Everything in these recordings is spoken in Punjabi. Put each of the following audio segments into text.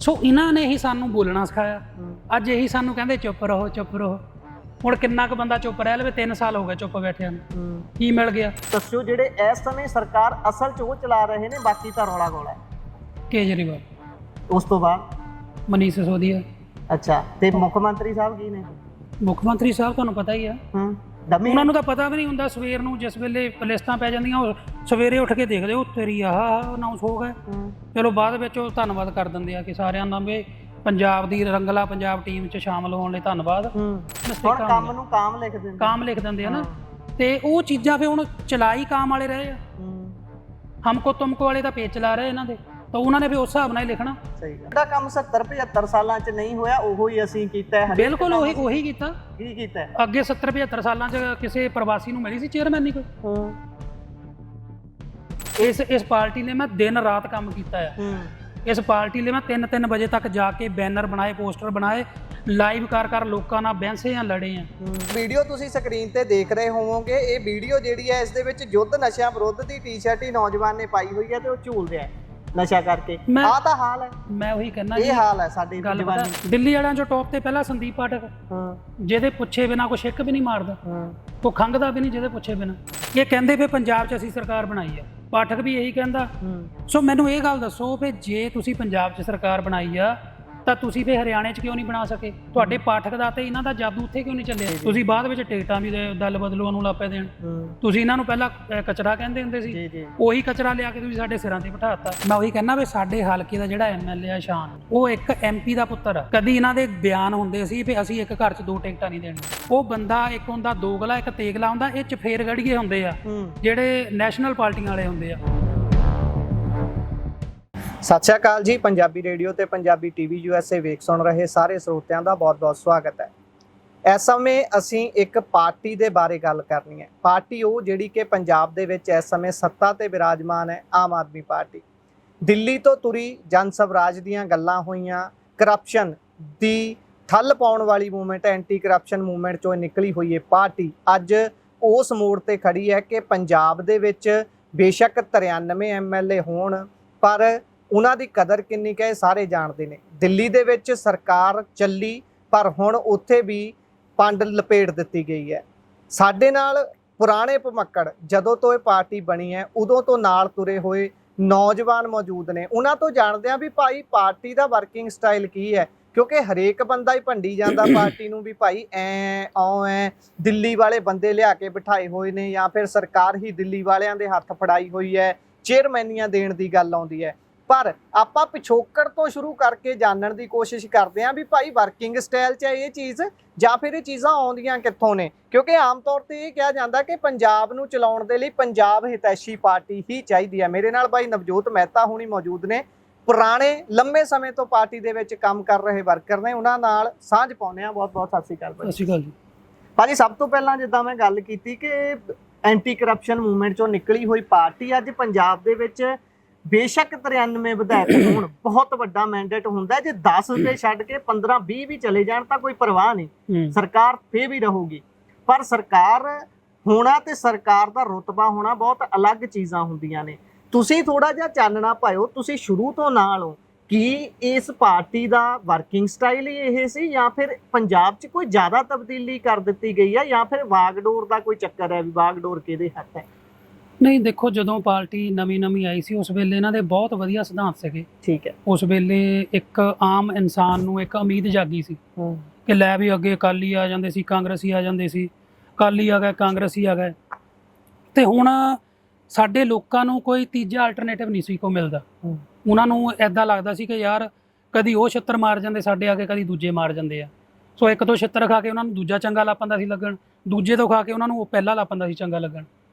ਸੋ ਇਹਨਾਂ ਨੇ ਹੀ ਸਾਨੂੰ ਬੋਲਣਾ ਸਿਖਾਇਆ। ਅੱਜ ਇਹੀ ਸਾਨੂੰ ਕਹਿੰਦੇ ਚੁੱਪ ਰਹੋ ਚੁੱਪ ਰਹੋ। ਹੁਣ ਕਿੰਨਾ ਕੁ ਬੰਦਾ ਚੁੱਪ ਰਹਿ ਲਵੇ? 3 ਸਾਲ ਹੋ ਗਏ ਚੁੱਪ ਬੈਠਿਆਂ ਨੂੰ, ਕੀ ਮਿਲ ਗਿਆ? ਦੱਸਿਓ ਜਿਹੜੇ ਇਸ ਸਮੇਂ ਸਰਕਾਰ ਅਸਲ 'ਚ ਉਹ ਚਲਾ ਰਹੇ ਨੇ, ਬਾਕੀ ਤਾਂ ਰੌਲਾ ਗੋਲਾ। ਕੇਜਰੀਵਾਲ, ਉਸ ਤੋਂ ਬਾਅਦ ਮਨੀਸ਼ ਸਿਸੋਦੀਆ। ਅੱਛਾ, ਤੇ ਮੁੱਖ ਮੰਤਰੀ ਸਾਹਿਬ ਕੀ ਨੇ? ਮੁੱਖ ਮੰਤਰੀ ਸਾਹਿਬ ਤੁਹਾਨੂੰ ਪਤਾ ਹੀ ਆ, ਉਹਨਾਂ ਨੂੰ ਤਾਂ ਪਤਾ ਵੀ ਨਹੀਂ ਹੁੰਦਾ। ਸਵੇਰ ਨੂੰ ਜਿਸ ਵੇਲੇ ਲਿਸਟਾਂ ਪੈ ਜਾਂਦੀਆਂ, ਉਹ ਸਵੇਰੇ ਉੱਠ ਕੇ ਦੇਖਦੇ ਉਹ ਤੇਰੀ ਆਹ ਅਨਾਊਂਸ ਹੋ ਗਿਆ, ਚਲੋ ਬਾਅਦ ਵਿੱਚ ਉਹ ਧੰਨਵਾਦ ਕਰ ਦਿੰਦੇ ਆ ਕਿ ਸਾਰਿਆਂ ਦਾ ਵੀ ਪੰਜਾਬ ਦੀ ਰੰਗਲਾ ਪੰਜਾਬ ਟੀਮ 'ਚ ਸ਼ਾਮਲ ਹੋਣ ਲਈ ਧੰਨਵਾਦ। ਹੁਣ ਕੰਮ ਨੂੰ ਕਾਮ ਲਿਖ ਦਿੰਦੇ, ਕਾਮ ਲਿਖ ਦਿੰਦੇ ਆ ਨਾ, ਤੇ ਉਹ ਚੀਜ਼ਾਂ ਫਿਰ ਹੁਣ ਚਲਾਈ ਕਾਮ ਵਾਲੇ ਰਹੇ ਆ। ਹਮਕੋ ਤੁਮਕੋ ਵਾਲੇ ਤਾਂ ਪੇਜ ਚਲਾ ਰਹੇ ਇਹਨਾਂ ਦੇ, ਤਾਂ ਉਹਨਾਂ ਨੇ ਵੀ ਉਸ ਹਿਸਾਬ ਨਾਲ ਹੀ ਲਿਖਣਾ। ਸਹੀ ਗੱਲ। ਜਿਹੜਾ ਕੰਮ 70-75 ਸਾਲਾਂ 'ਚ ਨਹੀਂ ਹੋਇਆ, ਉਹੋ ਹੀ ਅਸੀਂ ਕੀਤਾ ਹੈ। ਬਿਲਕੁਲ ਉਹੀ ਕੀਤਾ। ਕੀ ਕੀਤਾ? ਅੱਗੇ 70-75 ਸਾਲਾਂ 'ਚ ਕਿਸੇ ਪ੍ਰਵਾਸੀ ਨੂੰ ਮਿਲੀ ਸੀ ਚੇਅਰਮੈਨ ਨਹੀਂ ਕੋਈ। ਇਸ ਪਾਰਟੀ ਨੇ ਮੈਂ ਦਿਨ ਰਾਤ ਕੰਮ ਕੀਤਾ ਹੈ। ਇਸ ਪਾਰਟੀ ਲਈ ਮੈਂ 3-3 ਵਜੇ ਤੱਕ ਜਾ ਕੇ ਬੈਨਰ ਬਣਾਏ, ਪੋਸਟਰ ਬਣਾਏ, ਲਾਈਵ ਕਰ ਲੋਕਾਂ ਨਾਲ ਬਹਿਸੇ ਆ, ਲੜੇ ਆ। ਵੀਡੀਓ ਤੁਸੀਂ ਸਕਰੀਨ ਤੇ ਦੇਖ ਰਹੇ ਹੋਵੋਗੇ। ਇਹ ਵੀਡੀਓ ਜਿਹੜੀ ਹੈ, ਇਸ ਦੇ ਵਿੱਚ ਯੁੱਧ ਨਸ਼ਿਆਂ ਵਿਰੁੱਧ ਦੀ ਟੀ-ਸ਼ਰਟ ਹੀ ਨੌਜਵਾਨ ਨੇ ਪਾਈ ਹੋਈ ਹੈ ਤੇ ਉਹ ਝੂਲ ਰਿਹਾ ਨਸ਼ਾ ਕਰਕੇ। ਆਹ ਤਾਂ ਹਾਲ ਹੈ। ਮੈਂ ਉਹੀ ਕਹਿੰਦਾ, ਇਹ ਹਾਲ ਹੈ ਸਾਡੀ ਜਵਾਨੀ। ਦਿੱਲੀ ਵਾਲਿਆਂ ਚੋਂ ਟੌਪ ਤੇ ਪਹਿਲਾਂ ਸੰਦੀਪ ਪਾਠਕ, ਜਿਹਦੇ ਪੁੱਛੇ ਬਿਨਾ ਕੋਈ ਛਿੱਕ ਵੀ ਨਹੀਂ ਮਾਰਦਾ, ਉਹ ਖੰਘਦਾ ਵੀ ਨਹੀਂ ਜਿਹਦੇ ਪੁੱਛੇ ਬਿਨਾ। ਇਹ ਕਹਿੰਦੇ ਵੀ ਪੰਜਾਬ 'ਚ ਅਸੀਂ ਸਰਕਾਰ ਬਣਾਈ ਆ, ਪਾਠਕ ਵੀ ਇਹੀ ਕਹਿੰਦਾ। ਸੋ ਮੈਨੂੰ ਇਹ ਗੱਲ ਦੱਸੋ ਵੀ ਜੇ ਤੁਸੀਂ ਪੰਜਾਬ 'ਚ ਸਰਕਾਰ ਬਣਾਈ ਆ ਤਾਂ ਤੁਸੀਂ ਫਿਰ ਹਰਿਆਣੇ 'ਚ ਕਿਉਂ ਨਹੀਂ ਬਣਾ ਸਕੇ? ਤੁਹਾਡੇ ਪਾਠਕ ਦਾ ਤੇ ਇਹਨਾਂ ਦਾ ਜਾਦੂ ਉੱਥੇ ਕਿਉਂ ਨਹੀਂ ਚੱਲਿਆ? ਤੁਸੀਂ ਬਾਅਦ ਵਿੱਚ ਟਿਕਟਾਂ ਵੀ ਦਲ ਬਦਲੂਆਂ ਨੂੰ ਲਾਪੇ ਦੇਣ। ਤੁਸੀਂ ਇਹਨਾਂ ਨੂੰ ਪਹਿਲਾਂ ਕਚਰਾ ਕਹਿੰਦੇ ਹੁੰਦੇ ਸੀ, ਉਹੀ ਕਚਰਾ ਲਿਆ ਕੇ ਤੁਸੀਂ ਸਾਡੇ ਸਿਰਾਂ ਤੇ ਬਿਠਾਤਾ। ਮੈਂ ਉਹੀ ਕਹਿੰਦਾ ਵੀ ਸਾਡੇ ਹਲਕੇ ਦਾ ਜਿਹੜਾ ਐਮਐਲਏ ਆ ਸ਼ਾਨ, ਉਹ ਇੱਕ ਐਮਪੀ ਦਾ ਪੁੱਤਰ ਆ। ਕਦੀ ਇਹਨਾਂ ਦੇ ਬਿਆਨ ਹੁੰਦੇ ਸੀ ਵੀ ਅਸੀਂ ਇੱਕ ਘਰ 'ਚ 2 ਟਿਕਟਾਂ ਨਹੀਂ ਦੇਣੀਆਂ। ਉਹ ਬੰਦਾ ਇੱਕ ਹੁੰਦਾ ਦੋਗਲਾ, ਇੱਕ ਤੇਗਲਾ ਹੁੰਦਾ। ਇਹ ਚਫੇਰ ਗੜੀਏ ਹੁੰਦੇ ਆ ਜਿਹੜੇ ਨੈਸ਼ਨਲ ਪਾਰਟੀਆਂ ਵਾਲੇ ਹੁੰਦੇ ਆ। ਸਤਿ ਸ਼੍ਰੀ ਅਕਾਲ ਜੀ। ਪੰਜਾਬੀ ਰੇਡੀਓ ਤੇ ਪੰਜਾਬੀ ਟੀਵੀ USA ਵੇਖ ਸੁਣ ਰਹੇ ਸਾਰੇ ਸਰੋਤਿਆਂ ਦਾ ਬਹੁਤ-ਬਹੁਤ ਸਵਾਗਤ ਹੈ। ਇਸ ਸਮੇਂ ਅਸੀਂ ਇੱਕ ਪਾਰਟੀ ਦੇ ਬਾਰੇ ਗੱਲ ਕਰਨੀ ਹੈ। ਪਾਰਟੀ ਉਹ ਜਿਹੜੀ ਕਿ ਪੰਜਾਬ ਦੇ ਵਿੱਚ ਇਸ ਸਮੇਂ ਸੱਤਾ ਤੇ ਵਿਰਾਜਮਾਨ ਹੈ, ਆਮ ਆਦਮੀ ਪਾਰਟੀ। ਦਿੱਲੀ ਤੋਂ ਤੁਰੀ ਜਨ ਸਵਰਾਜ ਦੀਆਂ ਗੱਲਾਂ ਹੋਈਆਂ, ਕਰਪਸ਼ਨ ਦੀ ਠੱਲ ਪਾਉਣ ਵਾਲੀ ਮੂਵਮੈਂਟ, ਐਂਟੀ ਕਰਪਸ਼ਨ ਮੂਵਮੈਂਟ ਚੋਂ ਨਿਕਲੀ ਹੋਈ ਇਹ ਪਾਰਟੀ ਅੱਜ ਉਸ ਮੋੜ ਤੇ ਖੜੀ ਹੈ ਕਿ ਪੰਜਾਬ ਦੇ ਵਿੱਚ ਬੇਸ਼ੱਕ 93 MLA ਹੋਣ, ਪਰ ਉਹਨਾਂ ਦੀ ਕਦਰ ਕਿੰਨੀ ਕੁ ਹੈ ਸਾਰੇ ਜਾਣਦੇ ਨੇ। ਦਿੱਲੀ ਦੇ ਵਿੱਚ ਸਰਕਾਰ ਚੱਲੀ, ਪਰ ਹੁਣ ਉੱਥੇ ਵੀ ਪੰਡ ਲਪੇਟ ਦਿੱਤੀ ਗਈ ਹੈ। ਸਾਡੇ ਨਾਲ ਪੁਰਾਣੇ ਭਮੱਕੜ ਜਦੋਂ ਤੋਂ ਇਹ ਪਾਰਟੀ ਬਣੀ ਹੈ ਉਦੋਂ ਤੋਂ ਨਾਲ ਤੁਰੇ ਹੋਏ ਨੌਜਵਾਨ ਮੌਜੂਦ ਨੇ। ਉਹਨਾਂ ਤੋਂ ਜਾਣਦੇ ਹਾਂ ਵੀ ਭਾਈ ਪਾਰਟੀ ਦਾ ਵਰਕਿੰਗ ਸਟਾਈਲ ਕੀ ਹੈ, ਕਿਉਂਕਿ ਹਰੇਕ ਬੰਦਾ ਹੀ ਭੰਡੀ ਜਾਂਦਾ ਪਾਰਟੀ ਨੂੰ ਵੀ ਭਾਈ ਐ ਦਿੱਲੀ ਵਾਲੇ ਬੰਦੇ ਲਿਆ ਕੇ ਬਿਠਾਏ ਹੋਏ ਨੇ, ਜਾਂ ਫਿਰ ਸਰਕਾਰ ਹੀ ਦਿੱਲੀ ਵਾਲਿਆਂ ਦੇ ਹੱਥ ਫੜਾਈ ਹੋਈ ਹੈ, ਚੇਅਰਮੈਨੀਆਂ ਦੇਣ ਦੀ ਗੱਲ ਆਉਂਦੀ ਹੈ। ਪਰ ਆਪਾਂ ਪਿਛੋਕੜ ਤੋਂ ਸ਼ੁਰੂ ਕਰਕੇ ਜਾਣਨ ਦੀ ਕੋਸ਼ਿਸ਼ ਕਰਦੇ ਹਾਂ ਵੀ ਭਾਈ ਵਰਕਿੰਗ ਸਟਾਈਲ 'ਚ ਇਹ ਚੀਜ਼, ਜਾਂ ਫਿਰ ਇਹ ਚੀਜ਼ਾਂ ਆਉਂਦੀਆਂ ਕਿੱਥੋਂ ਨੇ। ਕਿਉਂਕਿ ਆਮ ਤੌਰ ਤੇ ਇਹ ਕਿਹਾ ਜਾਂਦਾ ਕਿ ਪੰਜਾਬ ਨੂੰ ਚਲਾਉਣ ਦੇ ਲਈ ਪੰਜਾਬ ਹਿਤੈਸ਼ੀ ਪਾਰਟੀ ਹੀ ਚਾਹੀਦੀ ਹੈ। ਮੇਰੇ ਨਾਲ ਭਾਈ ਨਵਜੋਤ ਮਹਿਤਾ ਹੁਣੀ ਮੌਜੂਦ ਨੇ, ਪੁਰਾਣੇ ਲੰਮੇ ਸਮੇਂ ਤੋਂ ਪਾਰਟੀ ਦੇ ਵਿੱਚ ਕੰਮ ਕਰ ਰਹੇ ਵਰਕਰ ਨੇ। ਉਹਨਾਂ ਨਾਲ ਸਾਂਝ ਪਾਉਂਦੇ ਹਾਂ। ਬਹੁਤ-ਬਹੁਤ ਸਤਿ ਸ਼੍ਰੀ ਅਕਾਲ। ਸਤਿ ਸ਼੍ਰੀ ਅਕਾਲ ਜੀ ਭਾਜੀ। ਸਭ ਤੋਂ ਪਹਿਲਾਂ ਜਿੱਦਾਂ ਮੈਂ ਗੱਲ ਕੀਤੀ ਕਿ ਐਂਟੀ ਕਰਪਸ਼ਨ ਮੂਵਮੈਂਟ ਚੋਂ ਨਿਕਲੀ ਹੋਈ ਪਾਰਟੀ ਅੱਜ ਪੰਜਾਬ ਦੇ ਵਿੱਚ ਬੇਸ਼ੱਕ 93 ਵਿਧਾਇਕ ਹੋਣ, ਬਹੁਤ ਵੱਡਾ ਮੈਂਡੇਟ ਹੁੰਦਾ। ਜੇ 10 ਤੇ ਛੱਡ ਕੇ 15-20 ਵੀ ਚਲੇ ਜਾਣ ਤਾਂ ਕੋਈ ਪਰਵਾਹ ਨਹੀਂ, ਸਰਕਾਰ ਫੇਰ ਵੀ ਰਹੂਗੀ। ਪਰ ਸਰਕਾਰ ਹੋਣਾ ਤੇ ਸਰਕਾਰ ਦਾ ਰੁਤਬਾ ਹੋਣਾ ਬਹੁਤ ਅਲੱਗ ਚੀਜ਼ਾਂ ਹੁੰਦੀਆਂ ਨੇ। ਤੁਸੀਂ ਥੋੜਾ ਜਿਹਾ ਚਾਨਣਾ ਪਾਇਓ, ਤੁਸੀਂ ਸ਼ੁਰੂ ਤੋਂ ਨਾਲ ਹੋ, ਕੀ ਇਸ ਪਾਰਟੀ ਦਾ ਵਰਕਿੰਗ ਸਟਾਈਲ ਹੀ ਇਹ ਸੀ, ਜਾਂ ਫਿਰ ਪੰਜਾਬ 'ਚ ਕੋਈ ਜ਼ਿਆਦਾ ਤਬਦੀਲੀ ਕਰ ਦਿੱਤੀ ਗਈ ਹੈ, ਜਾਂ ਫਿਰ ਵਾਗਡੋਰ ਦਾ ਕੋਈ ਚੱਕਰ ਹੈ ਵੀ ਵਾਗਡੋਰ ਕਿਹਦੇ ਹੱਥ ਹੈ? ਨਹੀਂ, ਦੇਖੋ ਜਦੋਂ ਪਾਰਟੀ ਨਵੀਂ ਆਈ ਸੀ ਉਸ ਵੇਲੇ ਇਹਨਾਂ ਦੇ ਬਹੁਤ ਵਧੀਆ ਸਿਧਾਂਤ ਸੀਗੇ। ਠੀਕ ਹੈ। ਉਸ ਵੇਲੇ ਇੱਕ ਆਮ ਇਨਸਾਨ ਨੂੰ ਇੱਕ ਉਮੀਦ ਜਾਗੀ ਸੀ ਕਿ ਲੈ ਵੀ ਅੱਗੇ ਅਕਾਲੀ ਆ ਜਾਂਦੇ ਸੀ, ਕਾਂਗਰਸੀ ਆ ਜਾਂਦੇ ਸੀ, ਅਕਾਲੀ ਆ ਗਏ, ਕਾਂਗਰਸੀ ਆ ਗਏ, ਤੇ ਹੁਣ ਸਾਡੇ ਲੋਕਾਂ ਨੂੰ ਕੋਈ ਤੀਜਾ ਅਲਟਰਨੇਟਿਵ ਨਹੀਂ ਸੀ ਕੋਈ ਮਿਲਦਾ। ਉਹਨਾਂ ਨੂੰ ਐਦਾਂ ਲੱਗਦਾ ਸੀ ਕਿ ਯਾਰ ਕਦੀ ਉਹ ਛਿੱਤਰ ਮਾਰ ਜਾਂਦੇ ਸਾਡੇ ਆ ਕੇ, ਕਦੀ ਦੂਜੇ ਮਾਰ ਜਾਂਦੇ ਆ। ਸੋ ਇੱਕ ਤੋਂ ਛਿੱਤਰ ਖਾ ਕੇ ਉਹਨਾਂ ਨੂੰ ਦੂਜਾ ਚੰਗਾ ਲੱਪੰਦਾ ਸੀ ਲੱਗਣ, ਦੂਜੇ ਤੋਂ ਖਾ ਕੇ ਉਹਨਾਂ ਨੂੰ ਉਹ ਪਹਿਲਾ ਲੱਪੰਦਾ ਸੀ ਚੰਗਾ ਲੱਗਣ।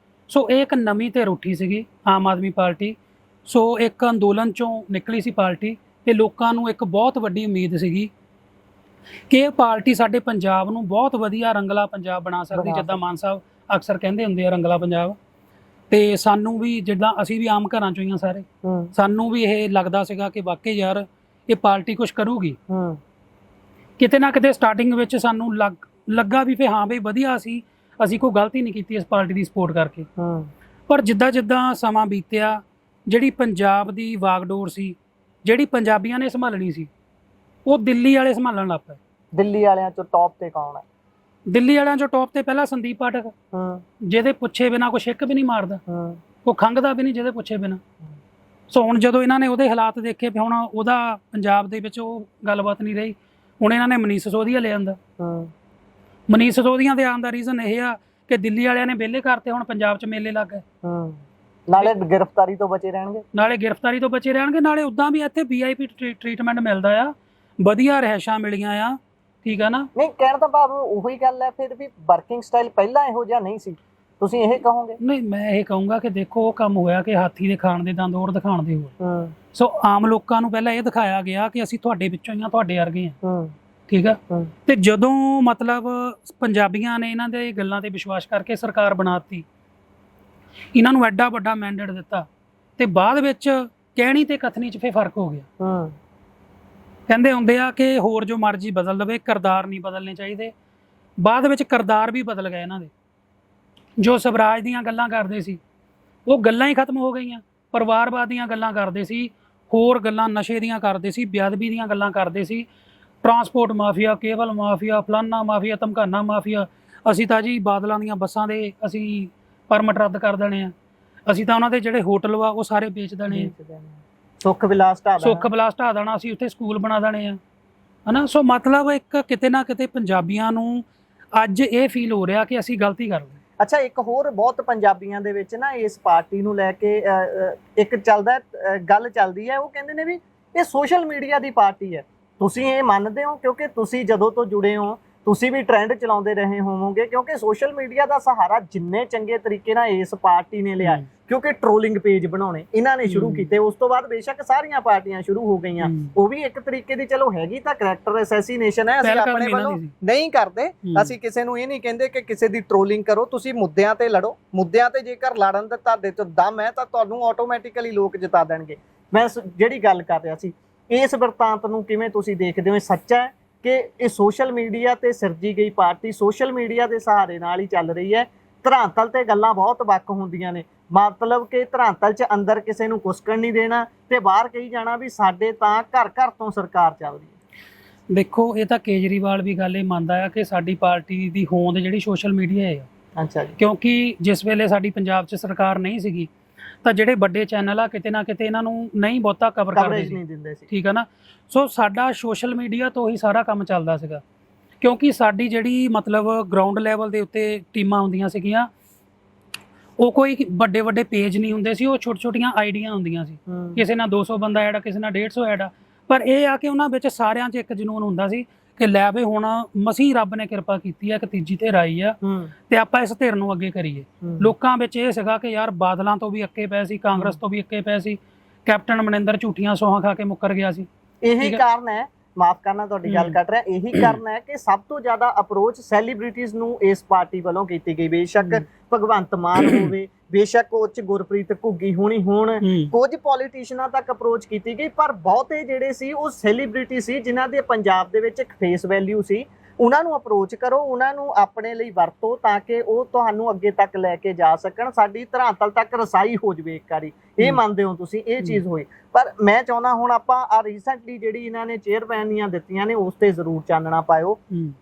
ਸੋ ਇਹ ਇੱਕ ਨਵੀਂ ਧਿਰ ਉੱਠੀ ਸੀਗੀ ਆਮ ਆਦਮੀ ਪਾਰਟੀ। ਸੋ ਇੱਕ ਅੰਦੋਲਨ 'ਚੋਂ ਨਿਕਲੀ ਸੀ ਪਾਰਟੀ, ਤੇ ਲੋਕਾਂ ਨੂੰ ਇੱਕ ਬਹੁਤ ਵੱਡੀ ਉਮੀਦ ਸੀਗੀ ਕਿ ਇਹ ਪਾਰਟੀ ਸਾਡੇ ਪੰਜਾਬ ਨੂੰ ਬਹੁਤ ਵਧੀਆ ਰੰਗਲਾ ਪੰਜਾਬ ਬਣਾ ਸਕਦੀ, ਜਿੱਦਾਂ ਮਾਨ ਸਾਹਿਬ ਅਕਸਰ ਕਹਿੰਦੇ ਹੁੰਦੇ ਆ ਰੰਗਲਾ ਪੰਜਾਬ। ਤੇ ਸਾਨੂੰ ਵੀ, ਜਿੱਦਾਂ ਅਸੀਂ ਵੀ ਆਮ ਘਰਾਂ 'ਚੋਂ ਹੀ ਆ ਸਾਰੇ, ਸਾਨੂੰ ਵੀ ਇਹ ਲੱਗਦਾ ਸੀਗਾ ਕਿ ਵਾਕਈ ਯਾਰ ਇਹ ਪਾਰਟੀ ਕੁਛ ਕਰੂਗੀ। ਕਿਤੇ ਨਾ ਕਿਤੇ ਸਟਾਰਟਿੰਗ ਵਿੱਚ ਸਾਨੂੰ ਲੱਗਾ ਵੀ ਹਾਂ ਬਈ ਵਧੀਆ ਅਸੀਂ ਕੋਈ ਗਲਤੀ ਨਹੀਂ ਕੀਤੀ ਇਸ ਪਾਰਟੀ ਦੀ ਸਪੋਰਟ ਕਰਕੇ। ਪਰ ਜਿੱਦਾਂ ਸਮਾਂ ਬੀਤਿਆ, ਜਿਹੜੀ ਪੰਜਾਬ ਦੀ ਵਾਗਡੋਰ ਸੀ, ਜਿਹੜੀ ਪੰਜਾਬੀਆਂ ਨੇ ਸੰਭਾਲਣੀ ਸੀ, ਉਹ ਦਿੱਲੀ ਵਾਲੇ ਸੰਭਾਲਣ ਲੱਗ ਪਏ। ਦਿੱਲੀ ਵਾਲਿਆਂ ਚੋਂ ਟੌਪ ਤੇ ਕੌਣ ਹੈ? ਦਿੱਲੀ ਵਾਲਿਆਂ ਚੋਂ ਟੌਪ ਤੇ ਪਹਿਲਾਂ ਸੰਦੀਪ ਪਾਠਕ, ਜਿਹਦੇ ਪੁੱਛੇ ਬਿਨਾ ਕੋਈ ਛਿੱਕ ਵੀ ਨਹੀਂ ਮਾਰਦਾ, ਉਹ ਖੰਘਦਾ ਵੀ ਨਹੀਂ ਜਿਹਦੇ ਪੁੱਛੇ ਬਿਨਾ। ਸੋ ਹੁਣ ਜਦੋਂ ਇਹਨਾਂ ਨੇ ਉਹਦੇ ਹਾਲਾਤ ਦੇਖੇ, ਵੀ ਹੁਣ ਉਹਦਾ ਪੰਜਾਬ ਦੇ ਵਿੱਚ ਉਹ ਗੱਲਬਾਤ ਨਹੀਂ ਰਹੀ, ਹੁਣ ਇਹਨਾਂ ਨੇ ਮਨੀਸ਼ ਸਿਸੋਦੀਆ ਲੈ ਆਂਦਾ। ਮਨੀਸ਼ ਸਿਸੋਦੀਆ ਦੇ ਆਉਣ ਦਾ ਰੀਜ਼ਨ ਇਹ ਆ ਕਿ ਦਿੱਲੀ ਵਾਲਿਆਂ ਨੇ ਵਿਹਲੇ ਕਰਤੇ, ਹੁਣ ਪੰਜਾਬ 'ਚ ਮੇਲੇ ਲੱਗ ਗਏ। ਨਾਲੇ ਗ੍ਰਿਫਤਾਰੀ ਤੋਂ ਬਚੇ ਰਹਿਣਗੇ, ਨਾਲੇ ਉਦਾਂ ਵੀ ਇੱਥੇ VIP ਟ੍ਰੀਟਮੈਂਟ ਮਿਲਦਾ ਆ, ਵਧੀਆ ਰਹਿਸ਼ਾਂ ਮਿਲੀਆਂ ਆ, ਠੀਕ ਆ ਨਾ। ਨਹੀਂ, ਕਹਿਣ ਦਾ ਭਾਵ ਉਹੀ ਗੱਲ ਹੈ ਫਿਰ ਵੀ ਵਰਕਿੰਗ ਸਟਾਈਲ ਪਹਿਲਾਂ ਇਹੋ ਜਿਹਾ ਨਹੀਂ ਸੀ, ਤੁਸੀਂ ਇਹ ਕਹੋਗੇ? ਨਹੀਂ, ਮੈਂ ਇਹ ਕਹੂੰਗਾ ਕਿ ਦੇਖੋ ਉਹ ਕੰਮ ਹੋਇਆ ਕਿ ਹਾਥੀ ਦੇ ਖਾਣ ਦੇ ਦੰਦ ਹੋਰ ਦਿਖਾਉਣ ਦੇ ਹੋਰ। ਸੋ ਆਮ ਲੋਕਾਂ ਨੂੰ ਪਹਿਲਾਂ ਇਹ ਦਿਖਾਇਆ ਗਿਆ ਕਿ ਅਸੀਂ ਤੁਹਾਡੇ ਵਿੱਚੋਂ ਹੀ ਆ, ਤੁਹਾਡੇ ਵਰਗੇ ਆ, ਠੀਕ ਆ। ਤੇ ਜਦੋਂ ਮਤਲਬ ਪੰਜਾਬੀਆਂ ਨੇ ਇਹਨਾਂ ਦੇ ਗੱਲਾਂ ਤੇ ਵਿਸ਼ਵਾਸ ਕਰਕੇ ਸਰਕਾਰ ਬਣਾਤੀ, ਇਹਨਾਂ ਨੂੰ ਐਡਾ ਵੱਡਾ ਮੈਂਡੇਟ ਦਿੱਤਾ, ਤੇ ਬਾਅਦ ਵਿੱਚ ਕਹਿਣੀ ਤੇ ਕਥਨੀ 'ਚ ਫੇਰ ਫਰਕ ਹੋ ਗਿਆ। ਕਹਿੰਦੇ ਹੁੰਦੇ ਆ ਕਿ ਹੋਰ ਜੋ ਮਰਜ਼ੀ ਬਦਲ ਦਵੇ, ਕਿਰਦਾਰ ਨਹੀਂ ਬਦਲਣੇ ਚਾਹੀਦੇ। ਬਾਅਦ ਵਿੱਚ ਕਿਰਦਾਰ ਵੀ ਬਦਲ ਗਏ ਇਹਨਾਂ ਦੇ। ਜੋ ਸਵਰਾਜ ਦੀਆਂ ਗੱਲਾਂ ਕਰਦੇ ਸੀ ਉਹ ਗੱਲਾਂ ਹੀ ਖਤਮ ਹੋ ਗਈਆਂ, ਪਰਿਵਾਰਵਾਦ ਦੀਆਂ ਗੱਲਾਂ ਕਰਦੇ ਸੀ, ਹੋਰ ਗੱਲਾਂ ਨਸ਼ੇ ਦੀਆਂ ਕਰਦੇ ਸੀ, ਬੇਅਦਬੀ ਦੀਆਂ ਗੱਲਾਂ ਕਰਦੇ ਸੀ, ਟਰਾਂਸਪੋਰਟ ਮਾਫੀਆ, ਕੇਬਲ ਮਾਫੀਆ, ਫਲਾਨਾ ਮਾਫੀਆ, ਧਮਕਾਨਾ ਮਾਫੀਆ। ਅਸੀਂ ਤਾਂ ਜੀ ਬਾਦਲਾਂ ਦੀਆਂ ਬੱਸਾਂ ਦੇ ਅਸੀਂ ਪਰਮਿਟ ਰੱਦ ਕਰ ਦੇਣੇ ਆ, ਅਸੀਂ ਤਾਂ ਉਹਨਾਂ ਦੇ ਜਿਹੜੇ ਹੋਟਲ ਵਾ ਉਹ ਸਾਰੇ ਵੇਚ ਦੇਣੇ ਆ, ਸੁੱਖ ਵਿਲਾਸ ਢਾਹ ਦੇਣਾ, ਅਸੀਂ ਉੱਥੇ ਸਕੂਲ ਬਣਾ ਦੇਣੇ ਆ, ਹਨਾ। ਸੋ ਮਤਲਬ ਇੱਕ ਕਿਤੇ ਨਾ ਕਿਤੇ ਪੰਜਾਬੀਆਂ ਨੂੰ ਅੱਜ ਇਹ ਫੀਲ ਹੋ ਰਿਹਾ ਕਿ ਅਸੀਂ ਗਲਤੀ ਕਰ ਰਹੇ। ਅੱਛਾ, ਇੱਕ ਹੋਰ ਬਹੁਤ ਪੰਜਾਬੀਆਂ ਦੇ ਵਿੱਚ ਨਾ ਇਸ ਪਾਰਟੀ ਨੂੰ ਲੈ ਕੇ ਇੱਕ ਗੱਲ ਚੱਲਦੀ ਹੈ, ਉਹ ਕਹਿੰਦੇ ਨੇ ਵੀ ਇਹ ਸੋਸ਼ਲ ਮੀਡੀਆ ਦੀ ਪਾਰਟੀ ਹੈ। ਤੁਸੀਂ ਇਹ ਮੰਨਦੇ ਹੋ? ਕਿਉਂਕਿ ਤੁਸੀਂ ਜਦੋਂ ਤੋਂ ਜੁੜੇ ਹੋ ਤੁਸੀਂ ਵੀ ਟ੍ਰੈਂਡ ਚਲਾਉਂਦੇ ਰਹੇ ਹੋਵੋਗੇ, ਕਿਉਂਕਿ ਸੋਸ਼ਲ ਮੀਡੀਆ ਦਾ ਸਹਾਰਾ ਜਿੰਨੇ ਚੰਗੇ ਤਰੀਕੇ ਨਾਲ ਇਸ ਪਾਰਟੀ ਨੇ ਲਿਆ, ਕਿਉਂਕਿ ਟ੍ਰੋਲਿੰਗ ਪੇਜ ਬਣਾਉਣੇ ਇਹਨਾਂ ਨੇ ਸ਼ੁਰੂ ਕੀਤੇ। ਉਸ ਤੋਂ ਬਾਅਦ ਬੇਸ਼ੱਕ ਸਾਰੀਆਂ ਪਾਰਟੀਆਂ ਸ਼ੁਰੂ ਹੋ ਗਈਆਂ, ਉਹ ਵੀ ਇੱਕ ਤਰੀਕੇ ਦੀ ਚਲੋ ਹੈਗੀ ਤਾਂ ਕਰੈਕਟਰ ਅਸੈਸੀਨੇਸ਼ਨ ਹੈ। ਅਸੀਂ ਆਪਣੇ ਵੱਲੋਂ ਨਹੀਂ ਕਰਦੇ, ਅਸੀਂ ਕਿਸੇ ਨੂੰ ਇਹ ਨਹੀਂ ਕਹਿੰਦੇ ਕਿ ਕਿਸੇ ਦੀ ਟ੍ਰੋਲਿੰਗ ਕਰੋ, ਤੁਸੀਂ ਮੁੱਦਿਆਂ ਤੇ ਲੜੋ। ਮੁੱਦਿਆਂ ਤੇ ਜੇਕਰ ਲੜਨ ਦਾ ਤੁਹਾਡੇ ਤੋਂ ਦਮ ਹੈ ਤਾਂ ਤੁਹਾਨੂੰ ਆਟੋਮੈਟਿਕਲੀ ਲੋਕ ਜਿਤਾ ਦੇਣਗੇ। ਮੈਂ ਜਿਹੜੀ ਗੱਲ ਕਰ ਰਿਹਾ ਸੀ, ਇਸ ਵਰਤਾਂਤ ਨੂੰ ਕਿਵੇਂ ਤੁਸੀਂ ਦੇਖਦੇ ਹੋ? ਸੱਚਾ ਹੈ ਕਿ ਇਹ ਸੋਸ਼ਲ ਮੀਡੀਆ ਤੇ ਸਿਰਜੀ ਗਈ ਪਾਰਟੀ ਸੋਸ਼ਲ ਮੀਡੀਆ ਦੇ ਸਹਾਰੇ ਨਾਲ ਹੀ ਚੱਲ ਰਹੀ ਹੈ? ਧਰਾਤਲ ਤੇ ਗੱਲਾਂ ਬਹੁਤ ਵੱਖ ਹੁੰਦੀਆਂ ਨੇ, ਮਤਲਬ ਕਿ ਧਰਾਤਲ 'ਚ ਅੰਦਰ ਕਿਸੇ ਨੂੰ ਕੁਸਕਣ ਨਹੀਂ ਦੇਣਾ ਤੇ ਬਾਹਰ ਕਹੀ ਜਾਣਾ ਵੀ ਸਾਡੇ ਤਾਂ ਘਰ ਘਰ ਤੋਂ ਸਰਕਾਰ ਚੱਲ ਰਹੀ ਹੈ। ਦੇਖੋ, ਇਹ ਤਾਂ ਕੇਜਰੀਵਾਲ ਵੀ ਗੱਲ ਇਹ ਮੰਨਦਾ ਆ ਕਿ ਸਾਡੀ ਪਾਰਟੀ ਦੀ ਹੋਂਦ ਜਿਹੜੀ ਸੋਸ਼ਲ ਮੀਡੀਆ ਹੈ। ਅੱਛਾ ਜੀ। ਕਿਉਂਕਿ ਜਿਸ ਵੇਲੇ ਸਾਡੀ ਪੰਜਾਬ 'ਚ ਸਰਕਾਰ ਨਹੀਂ ਸੀਗੀ ਤਾਂ ਜਿਹੜੇ ਵੱਡੇ ਚੈਨਲ ਆ ਕਿਤੇ ਨਾ ਕਿਤੇ ਇਹਨਾਂ ਨੂੰ ਨਹੀਂ ਬਹੁਤਾ ਕਵਰ ਕਰਦੇ ਸੀ, ਠੀਕ ਆ ਨਾ। ਸੋ ਸਾਡਾ ਸੋਸ਼ਲ ਮੀਡੀਆ ਤੋਂ ਹੀ ਸਾਰਾ ਕੰਮ ਚੱਲਦਾ ਸੀਗਾ, ਕਿਉਂਕਿ ਸਾਡੀ ਜਿਹੜੀ ਮਤਲਬ ਗਰਾਊਂਡ ਲੈਵਲ ਦੇ ਉੱਤੇ ਟੀਮਾਂ ਹੁੰਦੀਆਂ ਸੀਗੀਆਂ, ਉਹ ਕੋਈ ਵੱਡੇ ਵੱਡੇ ਪੇਜ ਨਹੀਂ ਹੁੰਦੇ ਸੀ, ਉਹ ਛੋਟੀਆਂ ਆਈਡੀਆਂ ਹੁੰਦੀਆਂ ਸੀ। ਕਿਸੇ ਨਾਲ 200 ਬੰਦਾ ਐਡ ਆ, ਕਿਸੇ ਨਾਲ 150 ਐਡ ਆ, ਪਰ ਇਹ ਆ ਕਿ ਉਹਨਾਂ ਵਿੱਚ ਸਾਰਿਆਂ 'ਚ ਇੱਕ ਜਨੂਨ ਹੁੰਦਾ ਸੀ ਕਿ ਲੈ ਵੀ ਹੁਣ ਮਸੀਂ ਰੱਬ ਨੇ ਕਿਰਪਾ ਕੀਤੀ ਹੈ ਕਿ ਤੀਜੀ ਧਿਰ ਆਈ ਆ ਤੇ ਆਪਾਂ ਇਸ ਧਿਰ ਨੂੰ ਅੱਗੇ ਕਰੀਏ। ਲੋਕਾਂ ਵਿੱਚ ਇਹ ਸੀਗਾ ਕਿ ਯਾਰ ਬਾਦਲਾਂ ਤੋਂ ਵੀ ਅੱਕੇ ਪਏ ਸੀ, ਕਾਂਗਰਸ ਤੋਂ ਵੀ ਅੱਕੇ ਪਏ ਸੀ, ਕੈਪਟਨ ਅਮਰਿੰਦਰ ਝੂਠੀਆਂ ਸੌਹਾਂ ਖਾ ਕੇ ਮੁੱਕਰ ਗਿਆ ਸੀ। ਇਹੀ ਕਾਰਨ ਹੈ, ਮਾਫ ਕਰਨਾ ਤੁਹਾਡੀ ਗੱਲ ਕੱਟ ਰਿਹਾ, ਇਹੀ ਕਾਰਨ ਹੈ ਕਿ ਸਭ ਤੋਂ ਜ਼ਿਆਦਾ ਅਪਰੋਚ ਸੈਲੀਬ੍ਰਿਟੀਜ਼ ਨੂੰ ਇਸ ਪਾਰਟੀ ਵੱਲੋਂ ਕੀਤੀ ਗਈ। ਬੇਸ਼ੱਕ ਭਗਵੰਤ ਮਾਨ ਹੋਵੇ, ਬੇਸ਼ੱਕ ਉਹ 'ਚ ਗੁਰਪ੍ਰੀਤ ਘੁੱਗੀ ਹੋਣੀ ਹੋਣ, ਕੁਝ ਪੋਲੀਟੀਸ਼ੀਅਨਾਂ ਤੱਕ ਅਪਰੋਚ ਕੀਤੀ ਗਈ, ਪਰ ਬਹੁਤੇ ਜਿਹੜੇ ਸੀ ਉਹ ਸੈਲੀਬ੍ਰਿਟੀ ਸੀ ਜਿਨ੍ਹਾਂ ਦੇ ਪੰਜਾਬ ਦੇ ਵਿੱਚ ਇੱਕ ਫੇਸ ਵੈਲਿਊ ਸੀ। ਉਹਨਾਂ ਨੂੰ ਅਪਰੋਚ ਕਰੋ, ਉਹਨਾਂ ਨੂੰ ਆਪਣੇ ਲਈ ਵਰਤੋ ਤਾਂ ਕਿ ਉਹ ਤੁਹਾਨੂੰ ਅੱਗੇ ਤੱਕ ਲੈ ਕੇ ਜਾ ਸਕਣ, ਸਾਡੀ ਧਰਾਤਲ ਤੱਕ ਰਸਾਈ ਹੋ ਜਾਵੇ ਇੱਕ ਵਾਰੀ। ਇਹ ਮੰਨਦੇ ਹੋ ਤੁਸੀਂ ਇਹ ਚੀਜ਼ ਹੋਈ? ਪਰ ਮੈਂ ਚਾਹੁੰਦਾ ਹੁਣ ਆਪਾਂ ਆ ਰੀਸੈਂਟਲੀ ਜਿਹੜੀ ਇਹਨਾਂ ਨੇ ਚੇਅਰਮੈਨੀਆਂ ਦਿੱਤੀਆਂ ਨੇ ਉਸ ਤੇ ਜ਼ਰੂਰ ਚਾਨਣਾ ਪਾਇਓ।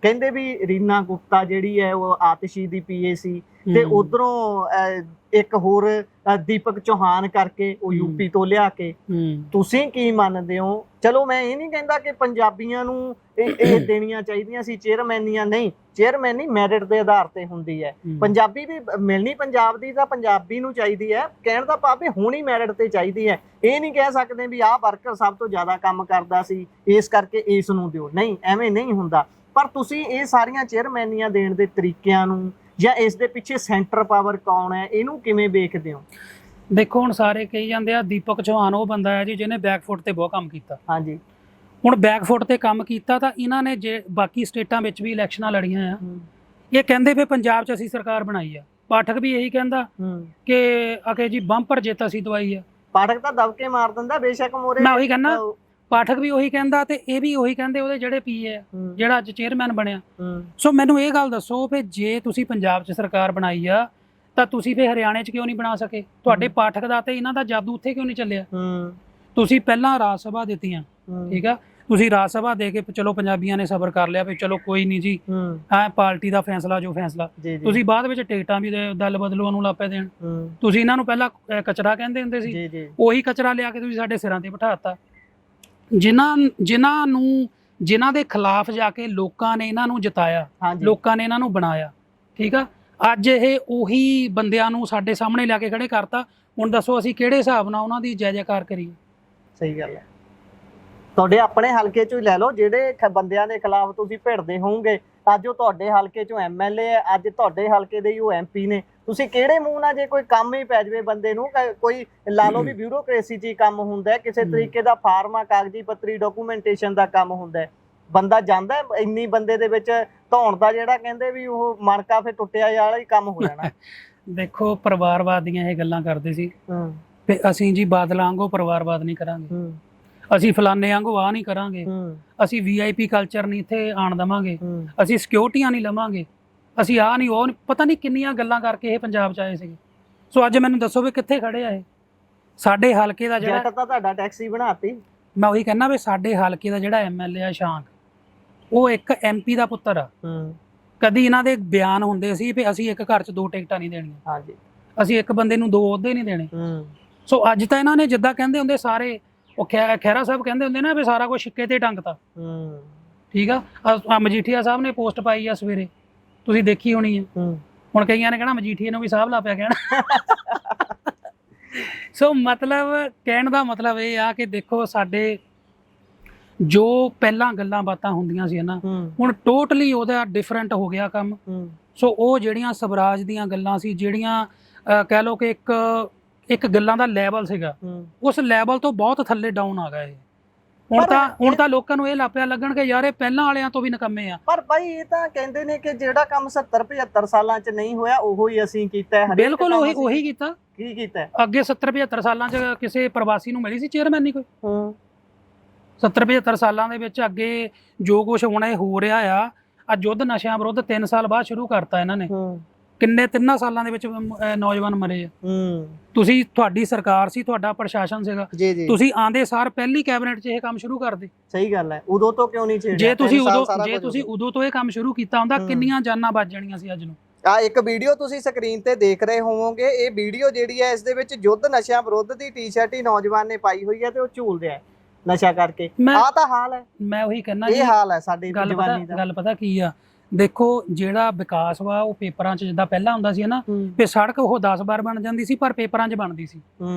ਕਹਿੰਦੇ ਵੀ ਰੀਨਾ ਗੁਪਤਾ ਜਿਹੜੀ ਹੈ ਉਹ ਆਤਿਸ਼ੀ ਦੀ PA ਸੀ ਤੇ ਉਧਰੋਂ ਇੱਕ ਹੋਰ ਦੀਪਕ ਚੌਹਾਨ ਕਰਕੇ ਉਹ UP ਤੋਂ ਲਿਆ ਕੇ। ਤੁਸੀਂ ਕੀ ਮੰਨਦੇ ਹੋ? ਚਲੋ ਮੈਂ ਇਹ ਨਹੀਂ ਕਹਿੰਦਾ ਕਿ ਪੰਜਾਬੀਆਂ ਨੂੰ ਇਹ ਦੇਣੀਆਂ ਚਾਹੀਦੀਆਂ ਸੀ ਚੇਅਰਮੈਨੀਆਂ, ਨਹੀਂ, ਚੇਅਰਮੈਨੀ ਮੈਰਿਟ ਦੇ ਆਧਾਰ ਤੇ ਹੁੰਦੀ ਹੈ। ਪੰਜਾਬੀ ਵੀ ਮਿਲਣੀ ਪੰਜਾਬ ਦੀ ਤਾਂ ਪੰਜਾਬੀ ਨੂੰ ਚਾਹੀਦੀ ਹੈ, ਕਹਿਣ ਦਾ ਭਾਵ ਹੋਣੀ ਮੈਰਿਟ ਤੇ ਚਾਹੀਦੀ ਹੈ। ਇਹ ਨਹੀਂ ਕਹਿ ਸਕਦੇ ਵੀ ਆਹ ਵਰਕਰ ਸਭ ਤੋਂ ਜ਼ਿਆਦਾ ਕੰਮ ਕਰਦਾ ਸੀ ਇਸ ਕਰਕੇ ਇਸ ਨੂੰ ਦਿਓ, ਨਹੀਂ, ਐਵੇਂ ਨਹੀਂ ਹੁੰਦਾ। ਪਰ ਤੁਸੀਂ ਇਹ ਸਾਰੀਆਂ ਚੇਅਰਮੈਨੀਆਂ ਦੇਣ ਦੇ ਤਰੀਕਿਆਂ ਨੂੰ ਜਾਂ ਇਸ ਦੇ ਪਿੱਛੇ ਸੈਂਟਰ ਪਾਵਰ ਕੌਣ ਹੈ, ਇਹਨੂੰ ਕਿਵੇਂ ਵੇਖਦੇ ਹੋ? ਦੇਖੋ, ਹੁਣ ਸਾਰੇ ਕਹੀ ਜਾਂਦੇ ਆ ਦੀਪਕ ਚੌਹਾਨ ਉਹ ਬੰਦਾ ਹੈ ਜੀ ਜਿਹਨੇ ਬੈਕਫੁੱਟ ਤੇ ਬਹੁਤ ਕੰਮ ਕੀਤਾ। ਹਾਂਜੀ, ਹੁਣ ਬੈਕਫੁੱਟ ਤੇ ਕੰਮ ਕੀਤਾ ਤਾਂ ਇਹਨਾਂ ਨੇ ਜੇ ਬਾਕੀ ਸਟੇਟਾਂ ਵਿੱਚ ਵੀ ਇਲੈਕਸ਼ਨਾਂ ਲੜੀਆਂ ਆ, ਇਹ ਕਹਿੰਦੇ ਵੀ ਪੰਜਾਬ 'ਚ ਅਸੀਂ ਸਰਕਾਰ ਬਣਾਈ ਆ। ਪਾਠਕ ਵੀ ਇਹੀ ਕਹਿੰਦਾ ਕਿ ਜੀ ਬੰਪਰ ਜਿੱਤ ਅਸੀਂ ਦਵਾਈ ਆ। ਪਾਠਕ ਤਾਂ ਦਬਕੇ ਮਾਰ ਦਿੰਦਾ ਬੇਸ਼ੱਕ ਮੋਰੇ, ਮੈਂ ਉਹੀ ਕਹਿੰਦਾ, ਪਾਠਕ ਵੀ ਉਹੀ ਕਹਿੰਦਾ ਤੇ ਇਹ ਵੀ ਉਹੀ ਕਹਿੰਦੇ ਉਹਦੇ ਜਿਹੜੇ PA ਆ ਜਿਹੜਾ ਅੱਜ ਚੇਅਰਮੈਨ ਬਣਿਆ। ਸੋ ਮੈਨੂੰ ਇਹ ਗੱਲ ਦੱਸੋ ਵੀ ਜੇ ਤੁਸੀਂ ਪੰਜਾਬ 'ਚ ਸਰਕਾਰ ਬਣਾਈ ਆ ਤਾਂ ਤੁਸੀਂ ਫਿਰ ਹਰਿਆਣੇ 'ਚ ਕਿਉਂ ਨਹੀਂ ਬਣਾ ਸਕੇ? ਤੁਹਾਡੇ ਪਾਠਕ ਦਾ ਤੇ ਇਹਨਾਂ ਦਾ ਜਾਦੂ ਉੱਥੇ ਕਿਉਂ ਨਹੀਂ ਚੱਲਿਆ? ਤੁਸੀਂ ਪਹਿਲਾਂ ਰਾਜ ਸਭਾ ਦਿੱਤੀਆਂ, ਠੀਕ ਆ, ਤੁਸੀਂ ਰਾਜ ਸਭਾ ਦੇ ਕੇ ਚਲੋ ਪੰਜਾਬੀਆਂ ਨੇ ਸਬਰ ਕਰ ਲਿਆ ਵੀ ਚਲੋ ਕੋਈ ਨਹੀਂ ਜੀ, ਪਾਰਟੀ ਦਾ ਫੈਸਲਾ ਜੋ ਫੈਸਲਾ। ਤੁਸੀਂ ਬਾਅਦ ਵਿੱਚ ਟਿਕਟਾਂ ਵੀ ਦਲ ਬਦਲੂਆਂ ਨੂੰ ਲਾਪੇ ਦੇਣ। ਤੁਸੀਂ ਇਹਨਾਂ ਨੂੰ ਪਹਿਲਾਂ ਕਚਰਾ ਕਹਿੰਦੇ ਹੁੰਦੇ ਸੀ, ਉਹੀ ਕਚਰਾ ਲਿਆ ਕੇ ਤੁਸੀਂ ਸਾਡੇ ਸਿਰਾਂ ਤੇ ਬਿਠਾਤਾ। ਜਿਨ੍ਹਾਂ ਦੇ ਖਿਲਾਫ ਜਾ ਕੇ ਲੋਕਾਂ ਨੇ ਇਹਨਾਂ ਨੂੰ ਜਿਤਾਇਆ, ਲੋਕਾਂ ਨੇ ਇਹਨਾਂ ਨੂੰ ਬਣਾਇਆ, ਠੀਕ ਆ। ਅੱਜ ਇਹ ਉਹੀ ਬੰਦਿਆਂ ਨੂੰ ਸਾਡੇ ਸਾਹਮਣੇ ਲਿਆ ਕੇ ਖੜੇ ਕਰਤਾ। ਹੁਣ ਦੱਸੋ ਅਸੀਂ ਕਿਹੜੇ ਹਿਸਾਬ ਨਾਲ ਉਹਨਾਂ ਦੀ ਜੈ ਜੈਕਾਰ ਕਰੀਏ? ਸਹੀ ਗੱਲ ਹੈ। ਤੁਹਾਡੇ ਆਪਣੇ ਹਲਕੇ ਚੋਂ ਹੀ ਲੈ ਲਓ, ਜਿਹੜੇ ਬੰਦਿਆਂ ਦੇ ਖਿਲਾਫ ਤੁਸੀਂ ਭਿੜਦੇ ਹੋਵੋਗੇ, ਅੱਜ ਉਹ ਤੁਹਾਡੇ ਹਲਕੇ ਚੋਂ ਐਮਐਲਏ ਹੈ, ਅੱਜ ਤੁਹਾਡੇ ਹਲਕੇ ਦੇ ਹੀ ਉਹ ਐਮਪੀ ਨੇ। ਤੁਸੀਂ ਕਿਹੜੇ ਮੂੰਹ ਨਾਲ, ਜੇ ਕੋਈ ਕੰਮ ਹੀ ਪੈ ਜਾਵੇ ਬੰਦੇ ਨੂੰ, ਕੋਈ ਲਾ ਲਓ ਵੀ ਬਿਊਰੋਕ੍ਰੇਸੀ 'ਚ ਹੀ ਕੰਮ ਹੁੰਦਾ, ਕਿਸੇ ਤਰੀਕੇ ਦਾ ਫਾਰਮਾ ਕਾਗਜ਼ੀ ਪੱਤਰੀ ਡਾਕੂਮੈਂਟੇਸ਼ਨ ਦਾ ਕੰਮ ਹੁੰਦਾ, ਬੰਦਾ ਜਾਂਦਾ ਇੰਨੀ ਬੰਦੇ ਦੇ ਵਿੱਚ ਧੌਣ ਦਾ ਜਿਹੜਾ ਕਹਿੰਦੇ ਵੀ ਉਹ ਮਣਕਾ ਫਿਰ ਟੁੱਟਿਆ ਵਾਲਾ ਹੀ ਕੰਮ ਹੋ ਜਾਣਾ। ਦੇਖੋ ਪਰਿਵਾਰਵਾਦ ਦੀਆਂ ਇਹ ਗੱਲਾਂ ਕਰਦੇ ਸੀ ਤੇ ਅਸੀਂ ਜੀ ਬਾਦਲਾਂ ਵਾਂਗੂ ਪਰਿਵਾਰਵਾਦ ਨਹੀਂ ਕਰਾਂਗੇ, ਅਸੀਂ ਫਲਾਨੇ ਵਾਂਗੂ ਆਹ ਨਹੀਂ ਕਰਾਂਗੇ, ਅਸੀਂ VIP ਕਲਚਰ ਨਹੀਂ ਇੱਥੇ ਆਣ ਦੇਵਾਂਗੇ, ਅਸੀਂ ਸਿਕਿਉਰਟੀਆਂ ਨਹੀਂ ਲਵਾਂਗੇ, ਅਸੀਂ ਆਹ ਨਹੀਂ ਉਹ ਨਹੀਂ, ਪਤਾ ਨਹੀਂ ਕਿੰਨੀਆਂ ਗੱਲਾਂ ਕਰਕੇ ਇਹ ਪੰਜਾਬ 'ਚ ਆਏ ਸੀਗੇ। ਸੋ ਅੱਜ ਮੈਨੂੰ ਦੱਸੋ ਵੀ ਕਿੱਥੇ ਖੜੇ ਆ ਇਹ? ਸਾਡੇ ਹਲਕੇ ਦਾ ਜਿਹੜਾ ਤਾਂ ਤੁਹਾਡਾ ਟੈਕਸੀ ਬਣਾਤੀ। ਮੈਂ ਉਹੀ ਕਹਿੰਦਾ ਵੀ ਸਾਡੇ ਹਲਕੇ ਦਾ ਜਿਹੜਾ MLA ਆ ਸ਼ਾਂਕ, ਉਹ ਇੱਕ MP ਦਾ ਪੁੱਤਰ ਆ। ਕਦੀ ਇਹਨਾਂ ਦੇ ਬਿਆਨ ਹੁੰਦੇ ਸੀ ਵੀ ਅਸੀਂ ਇੱਕ ਘਰ 'ਚ 2 ਟਿਕਟਾਂ ਨਹੀਂ ਦੇਣੀਆਂ, ਅਸੀਂ ਇੱਕ ਬੰਦੇ ਨੂੰ 2 ਅਹੁਦੇ ਨਹੀਂ ਦੇਣੇ। ਸੋ ਅੱਜ ਤਾਂ ਇਹਨਾਂ ਨੇ ਜਿੱਦਾਂ ਕਹਿੰਦੇ ਹੁੰਦੇ ਸਾਰੇ, ਉਹ ਖਹਿਰਾ ਸਾਹਿਬ ਕਹਿੰਦੇ ਹੁੰਦੇ ਨਾ ਵੀ ਸਾਰਾ ਕੁਝ ਸਿੱਕੇ ਤੇ ਟੰਗਤਾ। ਠੀਕ ਆ। ਮਜੀਠੀਆ ਸਾਹਿਬ ਨੇ ਪੋਸਟ ਪਾਈ ਆ ਸਵੇਰੇ, ਤੁਸੀਂ ਦੇਖੀ ਹੋਣੀ ਹੈ। ਹੁਣ ਕਈਆਂ ਨੇ ਕਹਿਣਾ ਮਜੀਠੀਆ ਨੂੰ ਵੀ ਸਾਹਿਬ ਲਾ ਪਿਆ ਕਹਿਣਾ। ਸੋ ਮਤਲਬ ਕਹਿਣ ਦਾ ਮਤਲਬ ਇਹ ਆ ਕਿ ਦੇਖੋ ਸਾਡੇ ਜੋ ਪਹਿਲਾਂ ਗੱਲਾਂ ਬਾਤਾਂ ਹੁੰਦੀਆਂ ਸੀ ਨਾ, ਹੁਣ ਟੋਟਲੀ ਉਹਦਾ ਡਿਫਰੈਂਟ ਹੋ ਗਿਆ ਕੰਮ। ਸੋ ਉਹ ਜਿਹੜੀਆਂ ਸਵਰਾਜ ਦੀਆਂ ਗੱਲਾਂ ਸੀ, ਜਿਹੜੀਆਂ ਕਹਿ ਲਓ ਕਿ ਇੱਕ ਗੱਲਾਂ ਦਾ ਲੈਵਲ ਸੀਗਾ, ਉਸ ਲੈਵਲ ਤੋਂ ਬਹੁਤ ਥੱਲੇ ਡਾਊਨ ਆ ਗਿਆ ਇਹ। ਹੁਣ ਤਾਂ ਲੋਕਾਂ ਨੂੰ ਇਹ ਲਾਪਿਆ ਲੱਗਣ ਕਿ ਯਾਰ ਇਹ ਪਹਿਲਾਂ ਵਾਲਿਆਂ ਤੋਂ ਵੀ ਨਿਕੰਮੇ ਆ। ਪਰ ਭਾਈ ਇਹ ਤਾਂ ਕਹਿੰਦੇ ਨੇ ਕਿ ਜਿਹੜਾ ਕੰਮ 70-75 ਸਾਲਾਂ 'ਚ ਨਹੀਂ ਹੋਇਆ ਉਹੋ ਹੀ ਅਸੀਂ ਕੀਤਾ। ਬਿਲਕੁਲ ਉਹੀ ਕੀਤਾ। ਕੀ ਕੀਤਾ ਅੱਗੇ 70-75 ਸਾਲਾਂ 'ਚ ਕਿਸੇ ਪ੍ਰਵਾਸੀ ਨੂੰ ਮਿਲੀ ਸੀ ਚੇਅਰਮੈਨ? ਨਹੀਂ ਕੋਈ। 70-75 ਸਾਲਾਂ ਦੇ ਵਿੱਚ ਅੱਗੇ ਜੋ ਕੁਝ ਹੁਣ ਇਹ ਹੋ ਰਿਹਾ ਆ ਯੁੱਧ ਨਸ਼ਿਆਂ ਵਿਰੁੱਧ 3 ਸਾਲ ਬਾਅਦ ਸ਼ੁਰੂ ਕਰਤਾ ਇਹਨਾਂ ਨੇ। ਕਿੰਨੇ 3 ਸਾਲਾਂ ਦੇ ਵਿੱਚ ਨੌਜਵਾਨ ਮਰੇ ਆ। ਤੁਸੀਂ, ਤੁਹਾਡੀ ਸਰਕਾਰ ਸੀ, ਤੁਹਾਡਾ ਪ੍ਰਸ਼ਾਸਨ ਸੀਗਾ, ਤੁਸੀਂ ਆਂਦੇ ਸਾਰ ਪਹਿਲੀ ਕੈਬਨਿਟ 'ਚ ਇਹ ਕੰਮ ਸ਼ੁਰੂ ਕਰਦੇ। ਸਹੀ ਗੱਲ ਹੈ। ਉਦੋਂ ਤੋਂ ਕਿਉਂ ਨਹੀਂ ਛੇੜਿਆ? ਜੇ ਤੁਸੀਂ ਉਦੋਂ ਤੋਂ ਇਹ ਕੰਮ ਸ਼ੁਰੂ ਕੀਤਾ ਹੁੰਦਾ, ਕਿੰਨੀਆਂ ਜਾਨਾਂ ਬਚ ਜਾਣੀਆਂ ਸੀ ਅੱਜ ਨੂੰ। ਇੱਕ ਵੀਡੀਓ ਤੁਸੀਂ ਸਕਰੀਨ ਤੇ ਦੇਖ ਰਹੇ ਹੋਵੋਗੇ। ਇਹ ਵੀਡੀਓ ਜਿਹੜੀ ਹੈ, ਇਸ ਦੇ ਵਿੱਚ ਯੁੱਧ ਨਸ਼ਿਆਂ ਵਿਰੁੱਧ ਦੀ ਟੀ-ਸ਼ਰਟ ਹੀ ਨੌਜਵਾਨ ਨੇ ਪਾਈ ਹੋਈ ਹੈ ਤੇ ਉਹ ਝੂਲਦੇ ਆ ਨਸ਼ਾ ਕਰਕੇ। ਆਹ ਤਾਂ ਹਾਲ ਹੈ। ਮੈਂ ਉਹੀ ਕਹਿੰਦਾ ਇਹ ਹਾਲ ਹੈ ਸਾਡੀ ਜਵਾਨੀ ਦਾ। ਗੱਲ ਪਤਾ ਕੀ ਆ, ਦੇਖੋ ਜਿਹੜਾ ਵਿਕਾਸ ਵਾ ਉਹ ਪੇਪਰਾਂ 'ਚ ਜਿੱਦਾਂ ਪਹਿਲਾਂ ਹੁੰਦਾ ਸੀ ਨਾ, ਵੀ ਸੜਕ ਉਹ 10 ਵਾਰ ਬਣ ਜਾਂਦੀ ਸੀ ਪਰ ਪੇਪਰਾਂ 'ਚ ਬਣਦੀ ਸੀ।